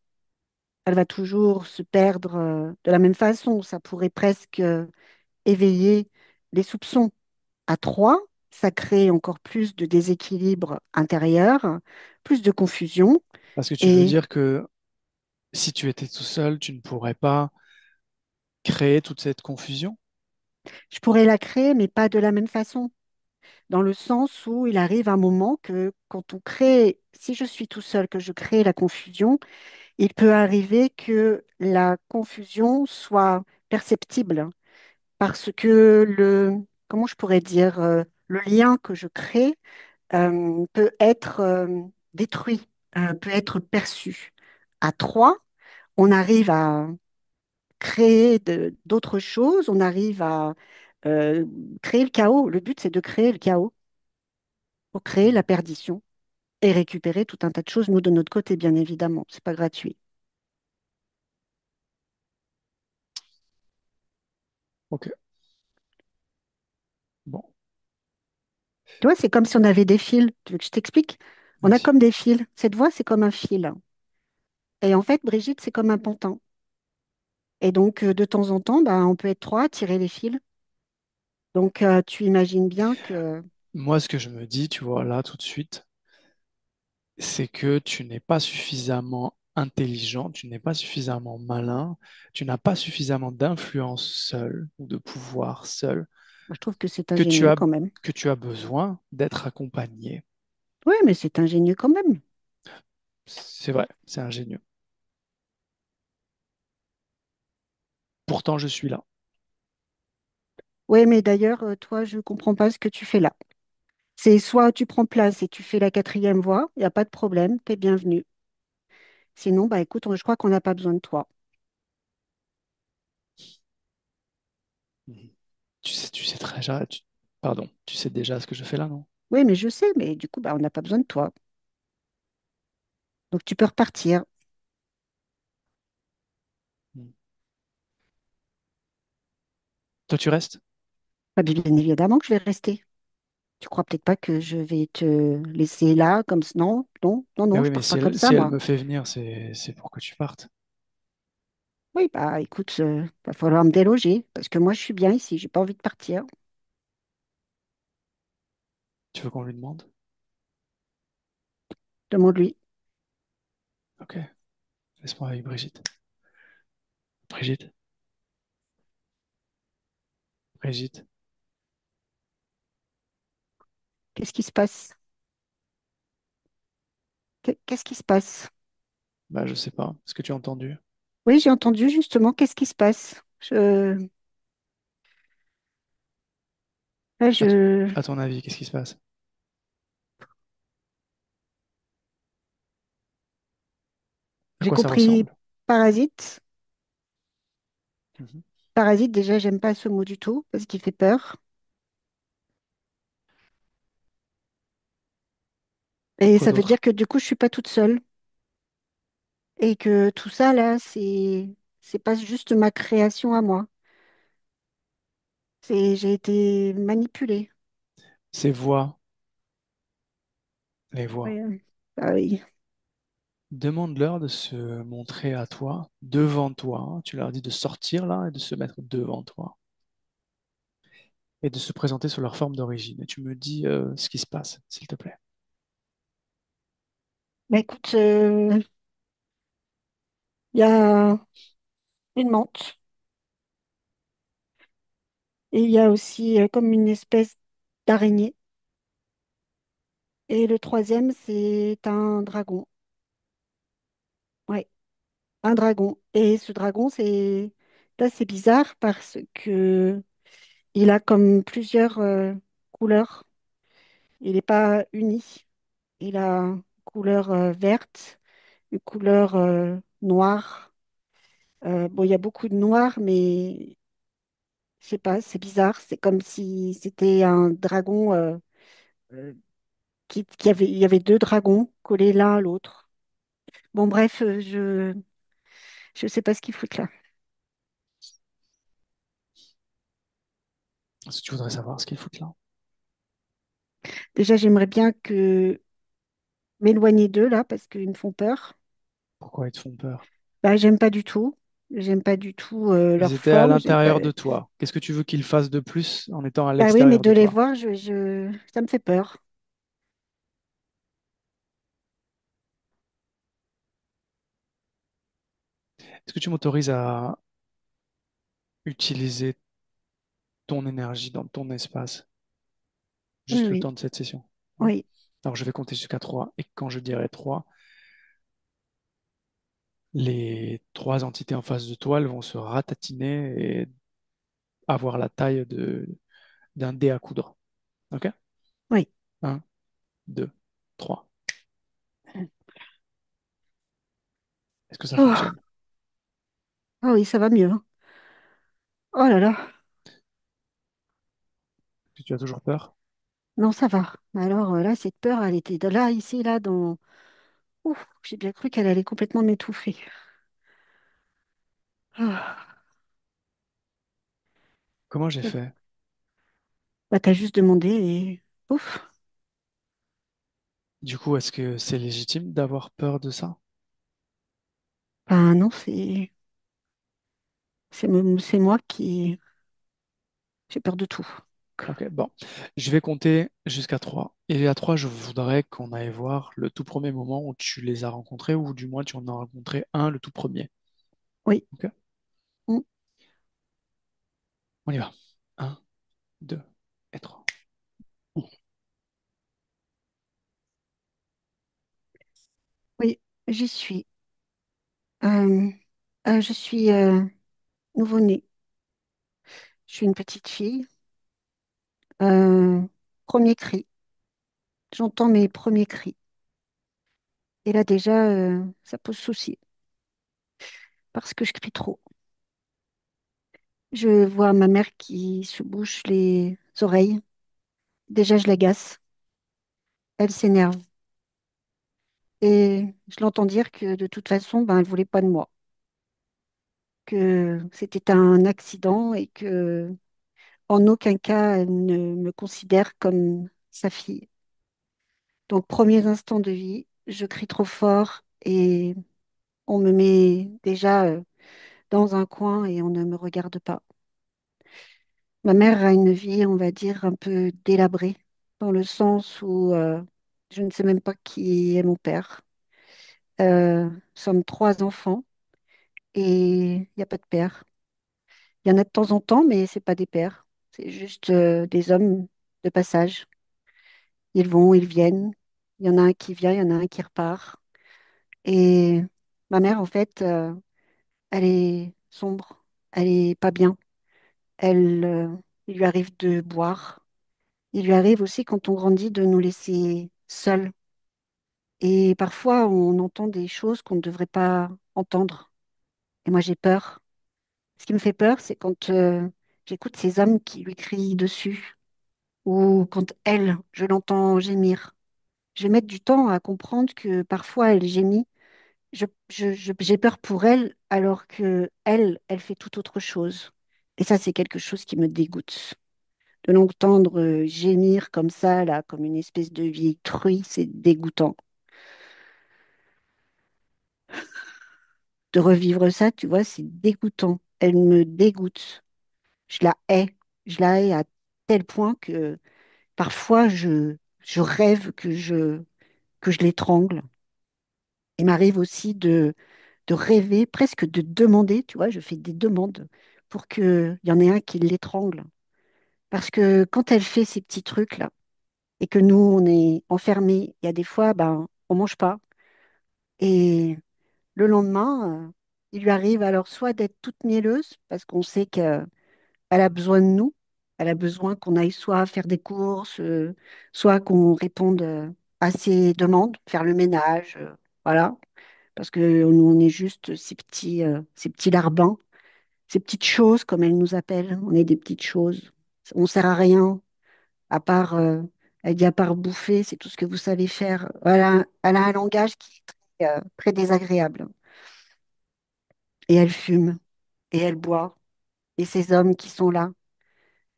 elle va toujours se perdre de la même façon. Ça pourrait presque éveiller les soupçons. À trois, ça crée encore plus de déséquilibre intérieur, plus de confusion.
Parce que tu veux
Et
dire que si tu étais tout seul, tu ne pourrais pas créer toute cette confusion?
je pourrais la créer, mais pas de la même façon. Dans le sens où il arrive un moment que quand on crée, si je suis tout seul, que je crée la confusion, il peut arriver que la confusion soit perceptible parce que comment je pourrais dire, le lien que je crée peut être détruit, peut être perçu. À trois, on arrive à créer d'autres choses, on arrive à euh, créer le chaos. Le but, c'est de créer le chaos pour créer
Hmm.
la perdition et récupérer tout un tas de choses, nous, de notre côté, bien évidemment. C'est pas gratuit.
Ok, bon,
Tu vois, c'est comme si on avait des fils. Tu veux que je t'explique? On a
vas-y.
comme des fils. Cette voix, c'est comme un fil. Et en fait, Brigitte, c'est comme un pantin. Et donc, de temps en temps, bah, on peut être trois à tirer les fils. Donc, tu imagines bien que
Moi, ce que je me dis, tu vois, là, tout de suite, c'est que tu n'es pas suffisamment intelligent, tu n'es pas suffisamment malin, tu n'as pas suffisamment d'influence seul ou de pouvoir seul,
moi, je trouve que c'est
que tu
ingénieux
as,
quand même.
que tu as besoin d'être accompagné.
Oui, mais c'est ingénieux quand même.
C'est vrai, c'est ingénieux. Pourtant, je suis là.
Oui, mais d'ailleurs, toi, je comprends pas ce que tu fais là. C'est soit tu prends place et tu fais la quatrième voix, il n'y a pas de problème, t'es bienvenu. Sinon, bah écoute, je crois qu'on n'a pas besoin de toi.
Mhm. Tu sais très bien, Pardon, tu sais déjà ce que je fais là, non?
Oui, mais je sais, mais du coup, bah, on n'a pas besoin de toi. Donc tu peux repartir.
Hmm. Toi, tu restes?
Bah, bien évidemment que je vais rester. Tu crois peut-être pas que je vais te laisser là comme ça? Non, non, non,
Ben
non,
oui,
je
mais
pars pas comme ça,
si elle
moi.
me fait venir, c'est pour que tu partes.
Oui, bah écoute, va falloir me déloger parce que moi je suis bien ici, j'ai pas envie de partir.
Tu veux qu'on lui demande?
Demande-lui.
Ok, laisse-moi avec Brigitte. Brigitte, Brigitte.
Qu'est-ce qui se passe? Qu'est-ce qui se passe?
Bah, je sais pas. Est-ce que tu as entendu?
Oui, j'ai entendu justement, qu'est-ce qui se passe? Là,
À, t-
je,
à ton avis, qu'est-ce qui se passe? À
j'ai
quoi ça
compris
ressemble?
parasite.
Mhm.
Parasite, déjà, j'aime pas ce mot du tout parce qu'il fait peur. Et
Quoi
ça veut
d'autre?
dire que du coup, je suis pas toute seule et que tout ça là, c'est pas juste ma création à moi. J'ai été manipulée.
Ces voix, les
Oui,
voix.
ah oui.
Demande-leur de se montrer à toi, devant toi, hein. Tu leur dis de sortir là et de se mettre devant toi et de se présenter sous leur forme d'origine. Et tu me dis ce qui se passe, s'il te plaît.
Bah, écoute, il y a une menthe et il y a aussi comme une espèce d'araignée. Et le troisième, c'est un dragon. Ouais, un dragon. Et ce dragon, c'est assez bizarre parce que il a comme plusieurs couleurs. Il n'est pas uni. Il a une couleur verte, une couleur noire. Bon, il y a beaucoup de noir, mais je sais pas, c'est bizarre. C'est comme si c'était un dragon euh, il y avait deux dragons collés l'un à l'autre. Bon, bref, je sais pas ce qu'ils foutent là.
Si tu voudrais savoir ce qu'ils foutent là,
Déjà, j'aimerais bien que m'éloigner d'eux là parce qu'ils me font peur.
pourquoi ils te font peur?
Bah, j'aime pas du tout. J'aime pas du tout
Ils
leur
étaient à
forme. J'aime pas.
l'intérieur de toi. Qu'est-ce que tu veux qu'ils fassent de plus en étant à
Bah oui, mais
l'extérieur
de
de
les
toi?
voir, ça me fait peur.
Est-ce que tu m'autorises à utiliser ton énergie dans ton espace,
Oui,
juste le
oui,
temps de cette session? Ouais.
oui,
Alors je vais compter jusqu'à 3 et quand je dirai 3, les trois entités en face de toi, elles vont se ratatiner et avoir la taille d'un dé à coudre. OK?
oui.
Un, 2, 3. Est-ce que ça
Oh,
fonctionne?
ah oui, ça va mieux, hein. Oh là là,
Est-ce que tu as toujours peur?
non, ça va. Alors là, cette peur, elle était de là, ici, là, dans. Ouf, j'ai bien cru qu'elle allait complètement m'étouffer. Ah,
Comment j'ai fait?
bah, t'as juste demandé et. Ouf.
Du coup, est-ce que c'est légitime d'avoir peur de ça?
Ben non, c'est moi qui. J'ai peur de tout.
Ok, bon. Je vais compter jusqu'à 3. Et à 3, je voudrais qu'on aille voir le tout premier moment où tu les as rencontrés, ou du moins tu en as rencontré un, le tout premier.
Oui.
Ok?
Mm.
On y va. Un, 2 et 3.
Oui, j'y suis. Je suis nouveau-née. Je suis une petite fille. Euh, Premier cri. J'entends mes premiers cris. Et là déjà, ça pose souci parce que je crie trop. Je vois ma mère qui se bouche les oreilles. Déjà, je l'agace. Elle s'énerve. Et je l'entends dire que de toute façon, ben, elle voulait pas de moi, que c'était un accident et que en aucun cas elle ne me considère comme sa fille. Donc, premiers instants de vie, je crie trop fort et on me met déjà dans un coin et on ne me regarde pas. Ma mère a une vie, on va dire, un peu délabrée, dans le sens où je ne sais même pas qui est mon père. Nous sommes trois enfants et il n'y a pas de père. Il y en a de temps en temps, mais c'est pas des pères. C'est juste des hommes de passage. Ils vont, ils viennent. Il y en a un qui vient, il y en a un qui repart. Et ma mère, en fait, elle est sombre. Elle est pas bien. Il lui arrive de boire. Il lui arrive aussi, quand on grandit, de nous laisser seuls. Et parfois, on entend des choses qu'on ne devrait pas entendre. Et moi, j'ai peur. Ce qui me fait peur, c'est quand j'écoute ces hommes qui lui crient dessus, ou quand elle, je l'entends gémir. Je vais mettre du temps à comprendre que parfois elle gémit. J'ai peur pour elle, alors que elle fait tout autre chose. Et ça, c'est quelque chose qui me dégoûte. De l'entendre gémir comme ça, là, comme une espèce de vieille truie, c'est dégoûtant. De revivre ça, tu vois, c'est dégoûtant. Elle me dégoûte. Je la hais. Je la hais à tel point que parfois je rêve que je l'étrangle. Il m'arrive aussi de rêver, presque de demander, tu vois, je fais des demandes pour qu'il y en ait un qui l'étrangle. Parce que quand elle fait ces petits trucs-là, et que nous, on est enfermés, il y a des fois, ben, on mange pas. Et le lendemain, il lui arrive alors soit d'être toute mielleuse, parce qu'on sait qu'elle a besoin de nous, elle a besoin qu'on aille soit faire des courses, soit qu'on réponde à ses demandes, faire le ménage, voilà. Parce que nous, on est juste ces petits larbins, ces petites choses, comme elle nous appelle. On est des petites choses. On sert à rien, à part, elle dit à part bouffer, c'est tout ce que vous savez faire. Elle a un langage qui est très, très désagréable. Et elle fume, et elle boit. Et ces hommes qui sont là.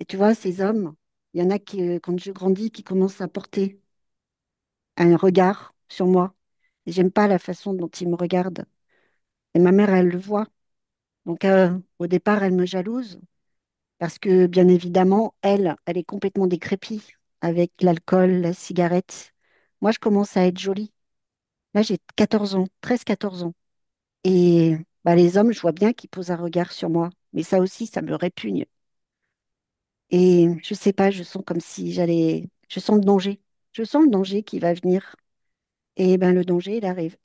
Et tu vois, ces hommes, il y en a qui, quand je grandis, qui commencent à porter un regard sur moi. Et j'aime pas la façon dont ils me regardent. Et ma mère, elle le voit. Donc, au départ, elle me jalouse. Parce que, bien évidemment, elle est complètement décrépie avec l'alcool, la cigarette. Moi, je commence à être jolie. Là, j'ai 14 ans, 13 14 ans. Et bah, les hommes, je vois bien qu'ils posent un regard sur moi. Mais ça aussi, ça me répugne. Et je sais pas, je sens comme si j'allais. Je sens le danger. Je sens le danger qui va venir. Et ben, le danger, il arrive.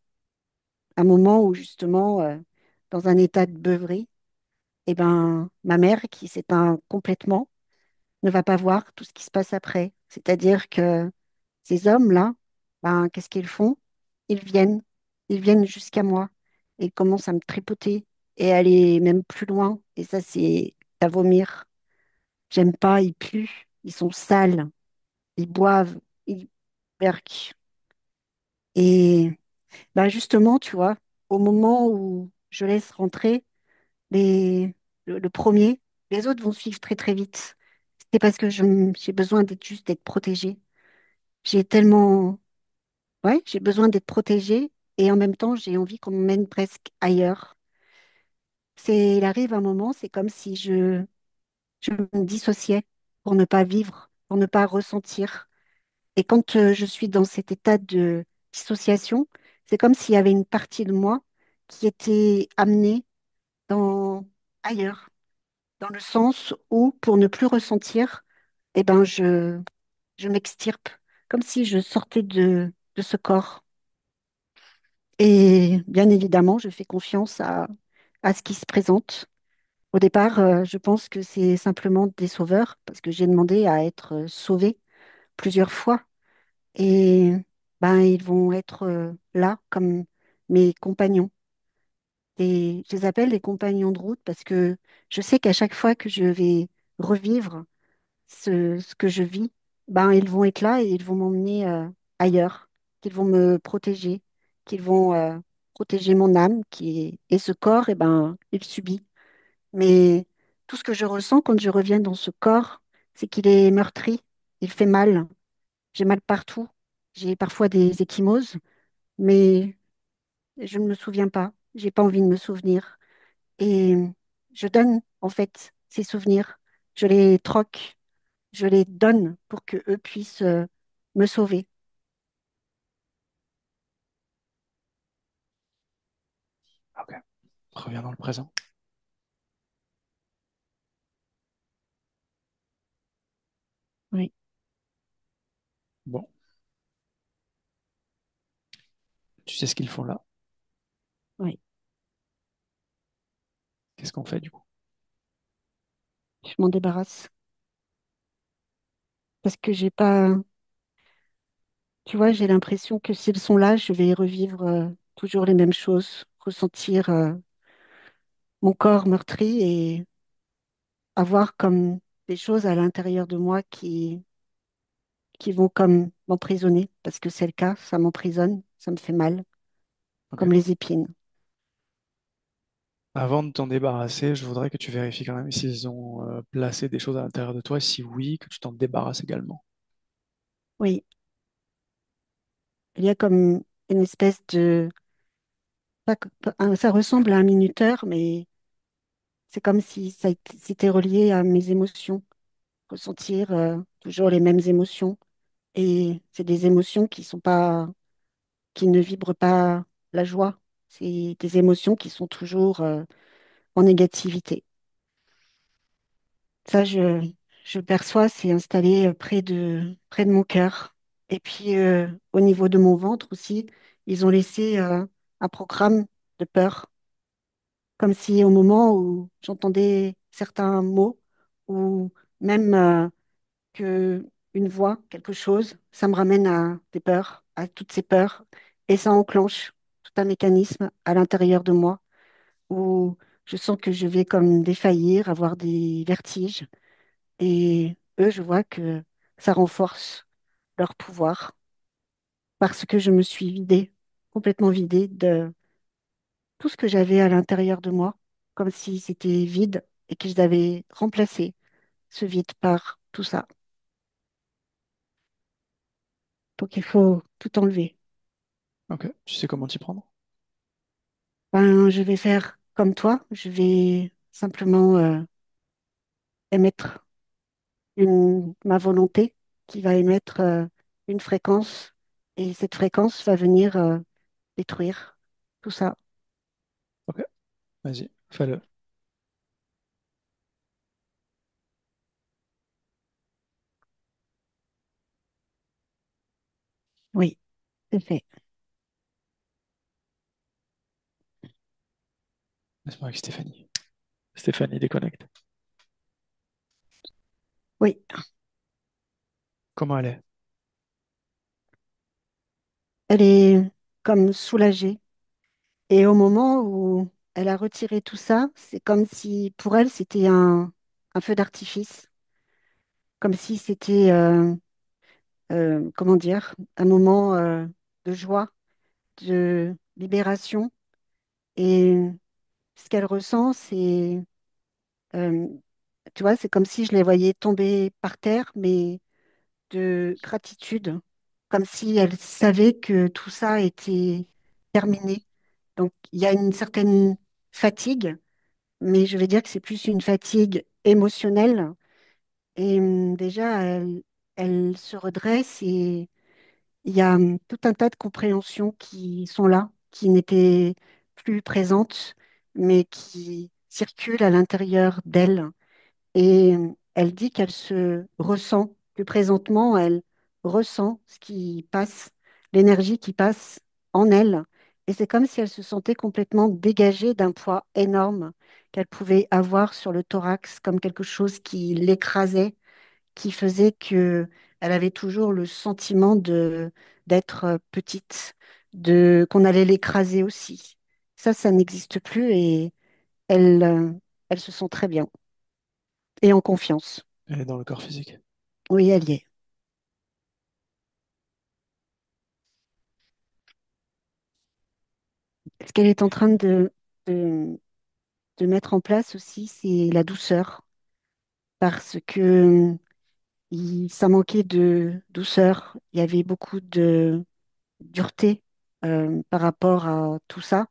Un moment où, justement, dans un état de beuverie, et ben, ma mère, qui s'éteint complètement, ne va pas voir tout ce qui se passe après. C'est-à-dire que ces hommes-là, ben, qu'est-ce qu'ils font? Ils viennent, ils viennent jusqu'à moi et ils commencent à me tripoter et aller même plus loin. Et ça, c'est à vomir. J'aime pas, ils puent, ils sont sales, ils boivent, ils perquent. Et ben justement, tu vois, au moment où je laisse rentrer le premier, les autres vont suivre très très vite. C'est parce que j'ai besoin d'être protégée. J'ai tellement, ouais, j'ai besoin d'être protégée et en même temps, j'ai envie qu'on m'emmène presque ailleurs. Il arrive un moment, c'est comme si je me dissociais pour ne pas vivre, pour ne pas ressentir. Et quand je suis dans cet état de dissociation, c'est comme s'il y avait une partie de moi qui était amenée dans ailleurs, dans le sens où, pour ne plus ressentir, eh ben, je m'extirpe, comme si je sortais de ce corps. Et bien évidemment, je fais confiance à ce qui se présente. Au départ, je pense que c'est simplement des sauveurs, parce que j'ai demandé à être sauvée plusieurs fois. Et ben, ils vont être là comme mes compagnons. Et je les appelle les compagnons de route parce que je sais qu'à chaque fois que je vais revivre ce que je vis, ben, ils vont être là et ils vont m'emmener ailleurs, qu'ils vont me protéger, qu'ils vont protéger mon âme et ce corps, et ben, il subit. Mais tout ce que je ressens quand je reviens dans ce corps, c'est qu'il est meurtri, il fait mal, j'ai mal partout, j'ai parfois des ecchymoses, mais je ne me souviens pas, j'ai pas envie de me souvenir. Et je donne en fait ces souvenirs, je les troque, je les donne pour que eux puissent me sauver.
Ok, reviens dans le présent.
Oui,
Bon, tu sais ce qu'ils font là.
oui,
Qu'est-ce qu'on fait du coup?
je m'en débarrasse parce que j'ai pas, tu vois, j'ai l'impression que s'ils sont là, je vais revivre toujours les mêmes choses, ressentir mon corps meurtri et avoir comme des choses à l'intérieur de moi qui vont comme m'emprisonner, parce que c'est le cas, ça m'emprisonne, ça me fait mal,
Ok.
comme les épines.
Avant de t'en débarrasser, je voudrais que tu vérifies quand même s'ils ont placé des choses à l'intérieur de toi. Si oui, que tu t'en débarrasses également.
Oui, il y a comme une espèce de... ça ressemble à un minuteur, mais c'est comme si c'était relié à mes émotions, ressentir toujours les mêmes émotions. Et c'est des émotions qui sont pas, qui ne vibrent pas la joie. C'est des émotions qui sont toujours en négativité. Ça, je le perçois, c'est installé près de mon cœur. Et puis, au niveau de mon ventre aussi, ils ont laissé un programme de peur, comme si au moment où j'entendais certains mots, ou même que une voix, quelque chose, ça me ramène à des peurs, à toutes ces peurs, et ça enclenche tout un mécanisme à l'intérieur de moi où je sens que je vais comme défaillir, avoir des vertiges. Et eux, je vois que ça renforce leur pouvoir parce que je me suis vidée, complètement vidée de tout ce que j'avais à l'intérieur de moi, comme si c'était vide et qu'ils avaient remplacé ce vide par tout ça. Donc il faut tout enlever.
Ok. Tu sais comment t'y prendre?
Ben, je vais faire comme toi, je vais simplement émettre ma volonté qui va émettre une fréquence et cette fréquence va venir détruire tout ça.
Ok. Vas-y, fais-le.
Oui, c'est fait.
Laisse-moi avec Stéphanie. Stéphanie, déconnecte.
Oui,
Comment elle est?
elle est comme soulagée. Et au moment où elle a retiré tout ça, c'est comme si pour elle, c'était un feu d'artifice, comme si c'était, comment dire, un moment de joie, de libération. Et ce qu'elle ressent, c'est, euh, tu vois, c'est comme si je les voyais tomber par terre, mais de gratitude, comme si elle savait que tout ça était terminé. Donc, il y a une certaine fatigue, mais je vais dire que c'est plus une fatigue émotionnelle. Et déjà, elle se redresse et il y a tout un tas de compréhensions qui sont là, qui n'étaient plus présentes, mais qui circulent à l'intérieur d'elle. Et elle dit qu'elle se ressent, que présentement, elle ressent ce qui passe, l'énergie qui passe en elle. Et c'est comme si elle se sentait complètement dégagée d'un poids énorme qu'elle pouvait avoir sur le thorax, comme quelque chose qui l'écrasait, qui faisait que elle avait toujours le sentiment d'être petite, qu'on allait l'écraser aussi. Ça n'existe plus et elle, elle se sent très bien et en confiance.
Elle est dans le corps physique.
Oui, elle y est. Ce qu'elle est en train de, de mettre en place aussi, c'est la douceur, parce que ça manquait de douceur. Il y avait beaucoup de dureté par rapport à tout ça.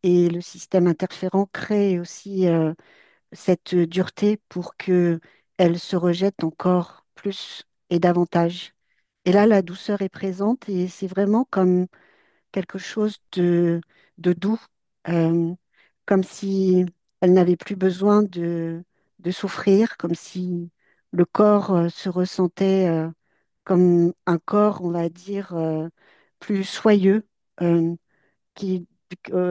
Et le système interférent crée aussi cette dureté pour que elle se rejette encore plus et davantage. Et là, la douceur est présente et c'est vraiment comme quelque chose de doux, euh, comme si elle n'avait plus besoin de souffrir, comme si le corps se ressentait comme un corps, on va dire, plus soyeux, euh, qui,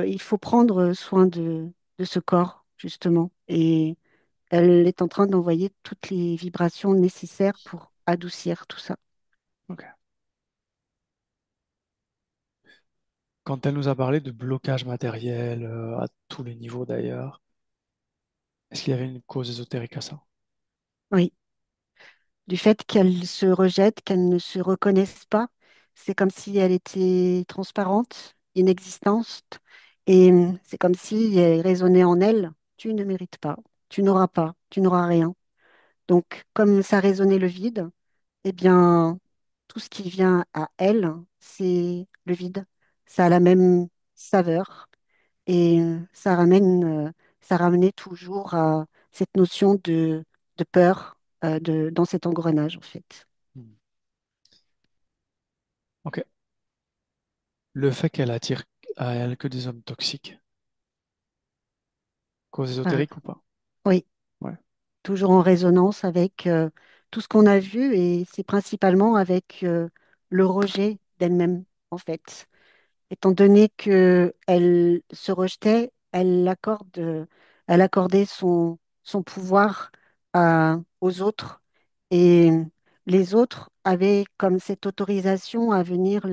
il faut prendre soin de ce corps, justement. Et elle est en train d'envoyer toutes les vibrations nécessaires pour adoucir tout ça.
Ok. Quand elle nous a parlé de blocage matériel, à tous les niveaux d'ailleurs, est-ce qu'il y avait une cause ésotérique à ça?
Oui. Du fait qu'elle se rejette, qu'elle ne se reconnaisse pas. C'est comme si elle était transparente, inexistante, et c'est comme si elle résonnait en elle, tu ne mérites pas, tu n'auras rien. Donc, comme ça résonnait le vide, eh bien, tout ce qui vient à elle, c'est le vide. Ça a la même saveur et ça ramenait toujours à cette notion de peur dans cet engrenage, en fait.
Hmm. Ok. Le fait qu'elle attire à elle que des hommes toxiques, cause
Ah,
ésotérique ou pas?
oui,
Ouais.
toujours en résonance avec tout ce qu'on a vu et c'est principalement avec le rejet d'elle-même, en fait. Étant donné que elle se rejetait, elle accordait son pouvoir aux autres et les autres avaient comme cette autorisation à venir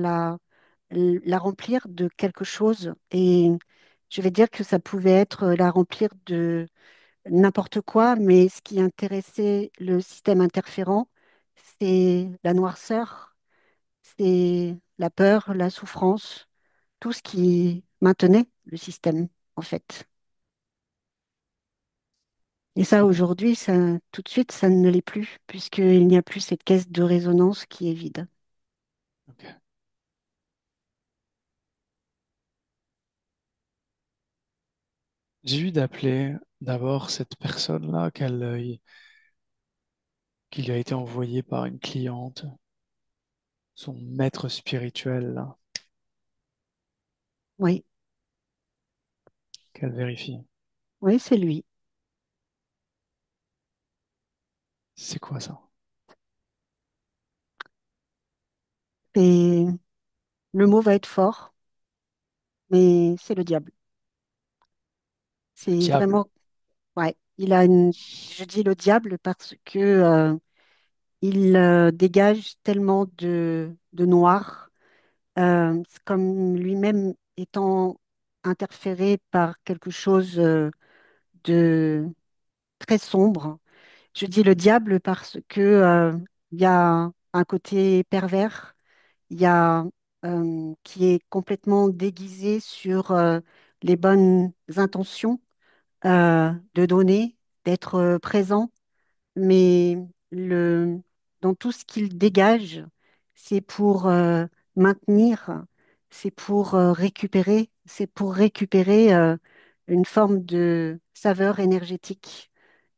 la remplir de quelque chose et je vais dire que ça pouvait être la remplir de n'importe quoi, mais ce qui intéressait le système interférent, c'est la noirceur, c'est la peur, la souffrance, tout ce qui maintenait le système, en fait. Et ça,
Ok.
aujourd'hui, ça, tout de suite, ça ne l'est plus, puisqu'il n'y a plus cette caisse de résonance qui est vide.
Ok. J'ai eu d'appeler d'abord cette personne-là qui lui a été envoyée par une cliente, son maître spirituel, là,
Oui,
qu'elle vérifie.
oui, c'est lui.
C'est quoi ça?
Et le mot va être fort, mais c'est le diable.
Le
C'est
diable.
vraiment, ouais, je dis le diable parce que il dégage tellement de noir, c'est comme lui-même étant interféré par quelque chose de très sombre. Je dis le diable parce que il y a un côté pervers, il y a qui est complètement déguisé sur les bonnes intentions de donner, d'être présent, mais dans tout ce qu'il dégage, c'est pour maintenir, c'est pour récupérer une forme de saveur énergétique,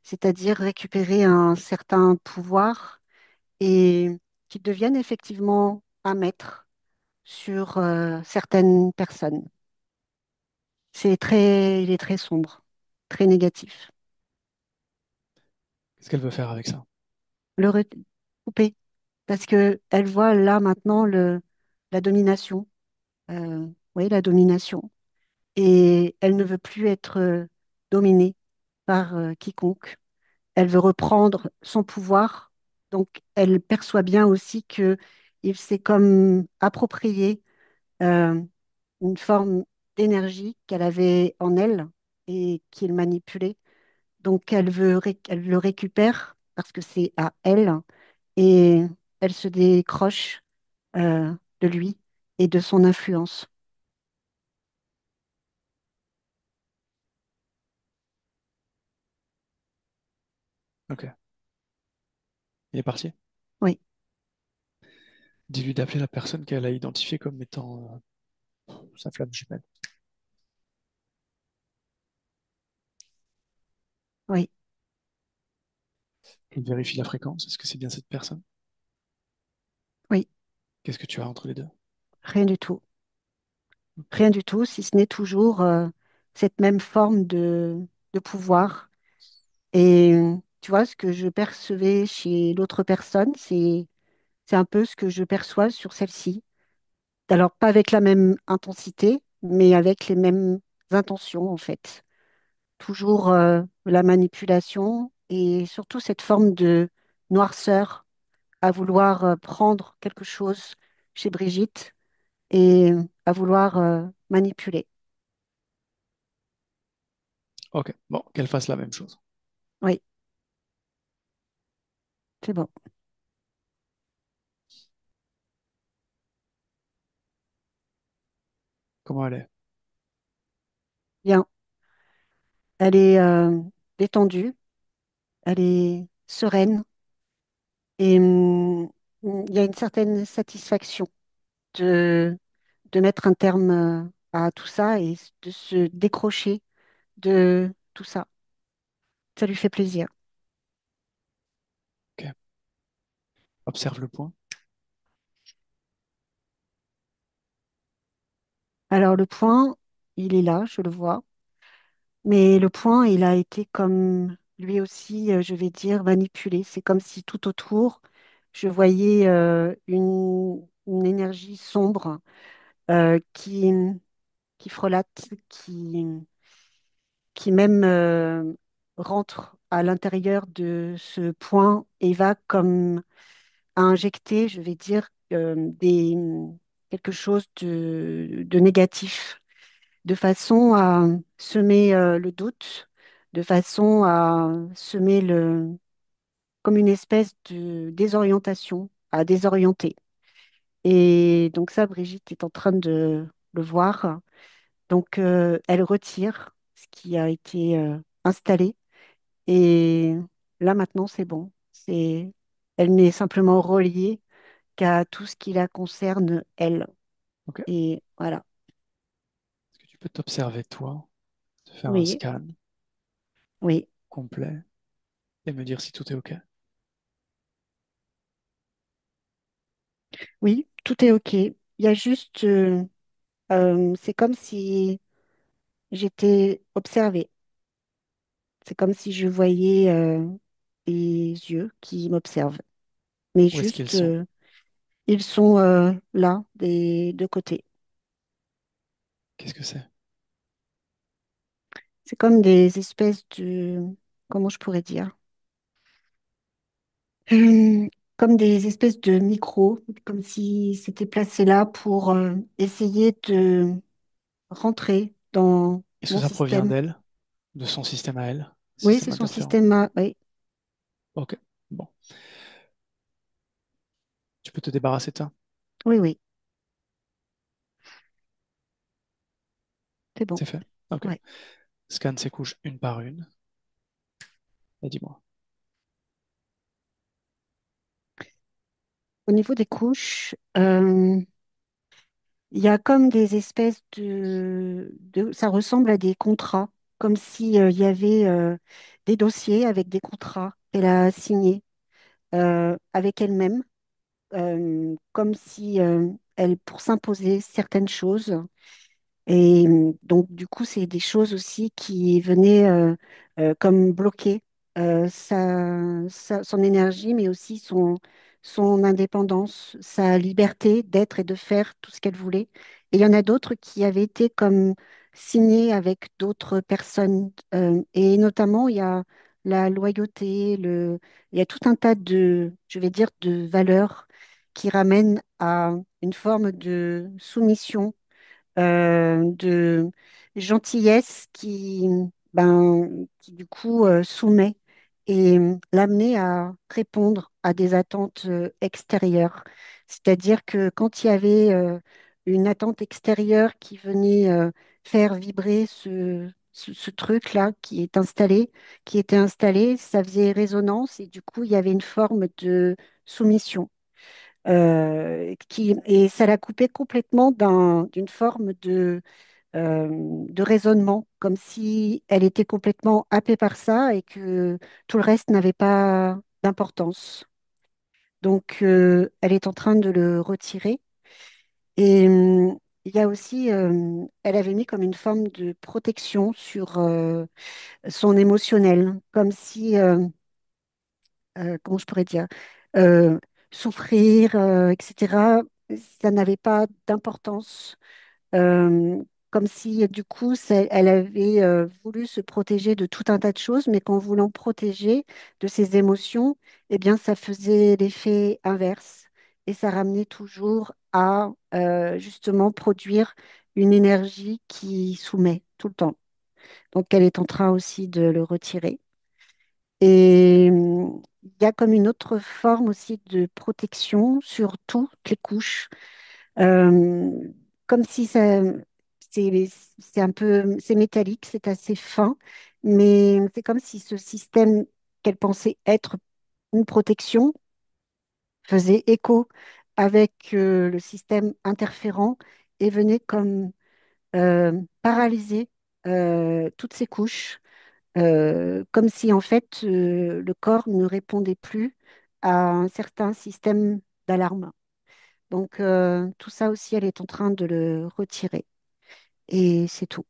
c'est-à-dire récupérer un certain pouvoir et qui devienne effectivement un maître sur certaines personnes. Il est très sombre, très négatif.
Qu'est-ce qu'elle veut faire avec ça?
Le couper parce que elle voit là maintenant la domination, oui, la domination, et elle ne veut plus être dominée par quiconque. Elle veut reprendre son pouvoir, donc elle perçoit bien aussi que il s'est comme approprié euh, une forme d'énergie qu'elle avait en elle et qu'il manipulait. Donc elle le récupère parce que c'est à elle et elle se décroche de lui et de son influence.
Ok. Il est parti.
Oui,
Dis-lui d'appeler la personne qu'elle a identifiée comme étant sa flamme jumelle.
oui,
Il vérifie la fréquence. Est-ce que c'est bien cette personne?
oui,
Qu'est-ce que tu as entre les deux?
rien du tout. Rien du tout, si ce n'est toujours cette même forme de pouvoir. Et tu vois, ce que je percevais chez l'autre personne, c'est un peu ce que je perçois sur celle-ci. Alors, pas avec la même intensité, mais avec les mêmes intentions, en fait. Toujours la manipulation et surtout cette forme de noirceur à vouloir prendre quelque chose chez Brigitte et à vouloir manipuler.
Ok. Bon, qu'elle fasse la même chose.
Oui, c'est bon.
Comment elle est?
Bien. Elle est détendue, elle est sereine et il y a une certaine satisfaction de, de mettre un terme à tout ça et de se décrocher de tout ça. Ça lui fait plaisir.
Ok. Observe le point.
Alors le point, il est là, je le vois, mais le point, il a été comme lui aussi, je vais dire, manipulé. C'est comme si tout autour, je voyais une énergie sombre qui frelatte, qui même rentre à l'intérieur de ce point et va comme à injecter, je vais dire, quelque chose de négatif, de façon à semer le doute, de façon à semer comme une espèce de désorientation, à désorienter. Et donc ça, Brigitte est en train de le voir. Donc elle retire ce qui a été installé. Et là maintenant, c'est bon. Elle n'est simplement reliée qu'à tout ce qui la concerne, elle.
Ok.
Et voilà.
Est-ce que tu peux t'observer toi, te faire un
Oui,
scan
oui,
complet et me dire si tout est ok?
oui, tout est OK. Il y a juste, c'est comme si j'étais observée. C'est comme si je voyais des yeux qui m'observent. Mais
Où est-ce qu'ils
juste,
sont?
ils sont là, des deux côtés.
Qu'est-ce que c'est?
C'est comme des espèces comment je pourrais dire? Euh, Comme des espèces de micros, comme si c'était placé là pour essayer de rentrer dans
Est-ce que
mon
ça provient
système.
d'elle, de son système à elle,
Oui, c'est
système
son
interférent?
système. Oui,
Ok. Bon. Tu peux te débarrasser de ça?
oui, oui, c'est bon.
C'est fait? Ok.
Ouais.
Scanne ces couches une par une et dis-moi.
Au niveau des couches, il y a comme des espèces ça ressemble à des contrats, comme si, il y avait des dossiers avec des contrats qu'elle a signés avec elle-même, comme si elle, pour s'imposer certaines choses. Et donc, du coup, c'est des choses aussi qui venaient comme bloquer son énergie, mais aussi son indépendance, sa liberté d'être et de faire tout ce qu'elle voulait. Et il y en a d'autres qui avaient été comme signés avec d'autres personnes. Et notamment, il y a la loyauté, il y a tout un tas je vais dire, de valeurs qui ramènent à une forme de soumission de gentillesse qui du coup soumet et l'amener à répondre à des attentes extérieures. C'est-à-dire que quand il y avait une attente extérieure qui venait faire vibrer ce truc-là qui était installé, ça faisait résonance et du coup, il y avait une forme de soumission et ça la coupait complètement d'une forme de raisonnement, comme si elle était complètement happée par ça et que tout le reste n'avait pas d'importance. Donc, elle est en train de le retirer. Et il y a aussi, elle avait mis comme une forme de protection sur son émotionnel, comme si, comment je pourrais dire, euh, souffrir, etc., ça n'avait pas d'importance. Euh, Comme si, du coup, elle avait voulu se protéger de tout un tas de choses, mais qu'en voulant protéger de ses émotions, eh bien, ça faisait l'effet inverse et ça ramenait toujours à justement produire une énergie qui soumet tout le temps. Donc, elle est en train aussi de le retirer. Et il y a comme une autre forme aussi de protection sur toutes les couches. Euh, Comme si ça, c'est, c'est un peu, c'est métallique, c'est assez fin, mais c'est comme si ce système qu'elle pensait être une protection faisait écho avec le système interférent et venait comme paralyser toutes ces couches, comme si en fait le corps ne répondait plus à un certain système d'alarme. Donc tout ça aussi, elle est en train de le retirer. Et c'est tout.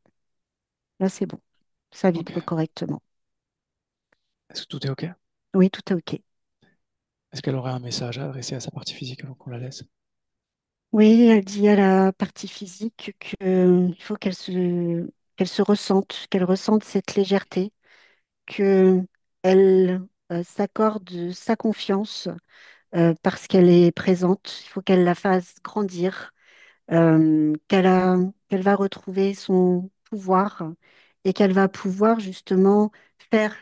Là, c'est bon. Ça
Ok.
vibre correctement.
Est-ce que tout est ok?
Oui, tout est OK.
Est-ce qu'elle aurait un message à adresser à sa partie physique avant qu'on la laisse?
Oui, elle dit à la partie physique qu'il faut qu'elle se ressente, qu'elle ressente cette légèreté, que elle s'accorde sa confiance parce qu'elle est présente. Il faut qu'elle la fasse grandir, qu'elle va retrouver son pouvoir et qu'elle va pouvoir justement faire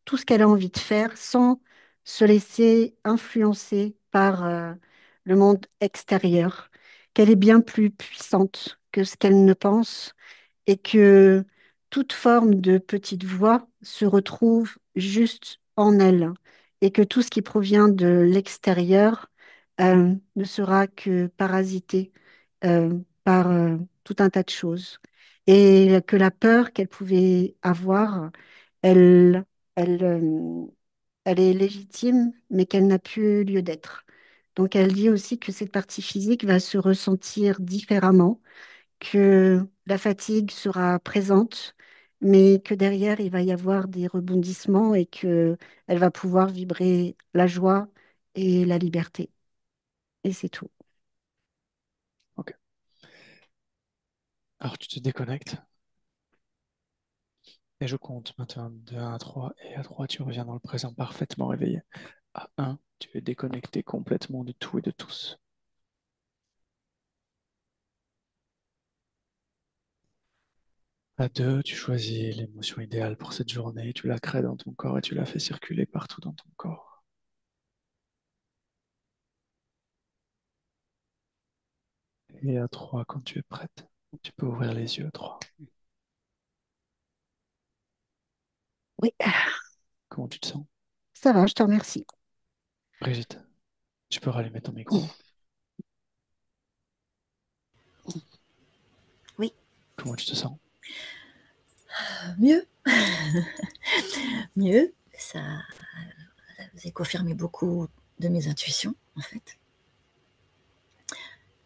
tout ce qu'elle a envie de faire sans se laisser influencer par le monde extérieur, qu'elle est bien plus puissante que ce qu'elle ne pense et que toute forme de petite voix se retrouve juste en elle et que tout ce qui provient de l'extérieur ne sera que parasité par tout un tas de choses et que la peur qu'elle pouvait avoir, elle, elle, elle est légitime, mais qu'elle n'a plus lieu d'être. Donc elle dit aussi que cette partie physique va se ressentir différemment, que la fatigue sera présente, mais que derrière, il va y avoir des rebondissements et que elle va pouvoir vibrer la joie et la liberté. Et c'est tout.
Ok. Alors tu te déconnectes et je compte maintenant de 1 à 3 et à 3 tu reviens dans le présent parfaitement réveillé. À 1, tu es déconnecté complètement de tout et de tous. À 2, tu choisis l'émotion idéale pour cette journée, tu la crées dans ton corps et tu la fais circuler partout dans ton corps. Et à 3, quand tu es prête, tu peux ouvrir les yeux. 3.
Oui,
Comment tu te sens?
ça va, je te remercie.
Brigitte, tu peux rallumer ton micro.
Oui,
Comment tu te sens?
mieux, mieux. Ça, vous avez confirmé beaucoup de mes intuitions, en fait.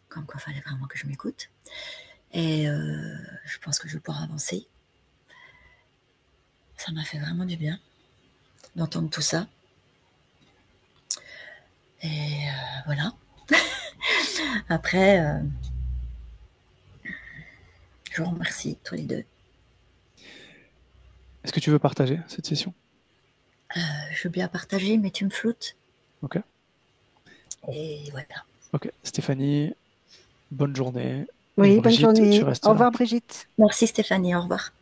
Comme quoi, il fallait vraiment que je m'écoute. Et je pense que je vais pouvoir avancer. Ça m'a fait vraiment du bien d'entendre tout ça. Et voilà. Après, je vous remercie tous les deux.
Est-ce que tu veux partager cette session?
Je veux bien partager, mais tu me floutes.
Ok.
Et voilà.
Ok. Stéphanie, bonne journée. Et
Oui, bonne
Brigitte, tu
journée.
restes
Au
là.
revoir, Brigitte.
Merci Stéphanie, au revoir.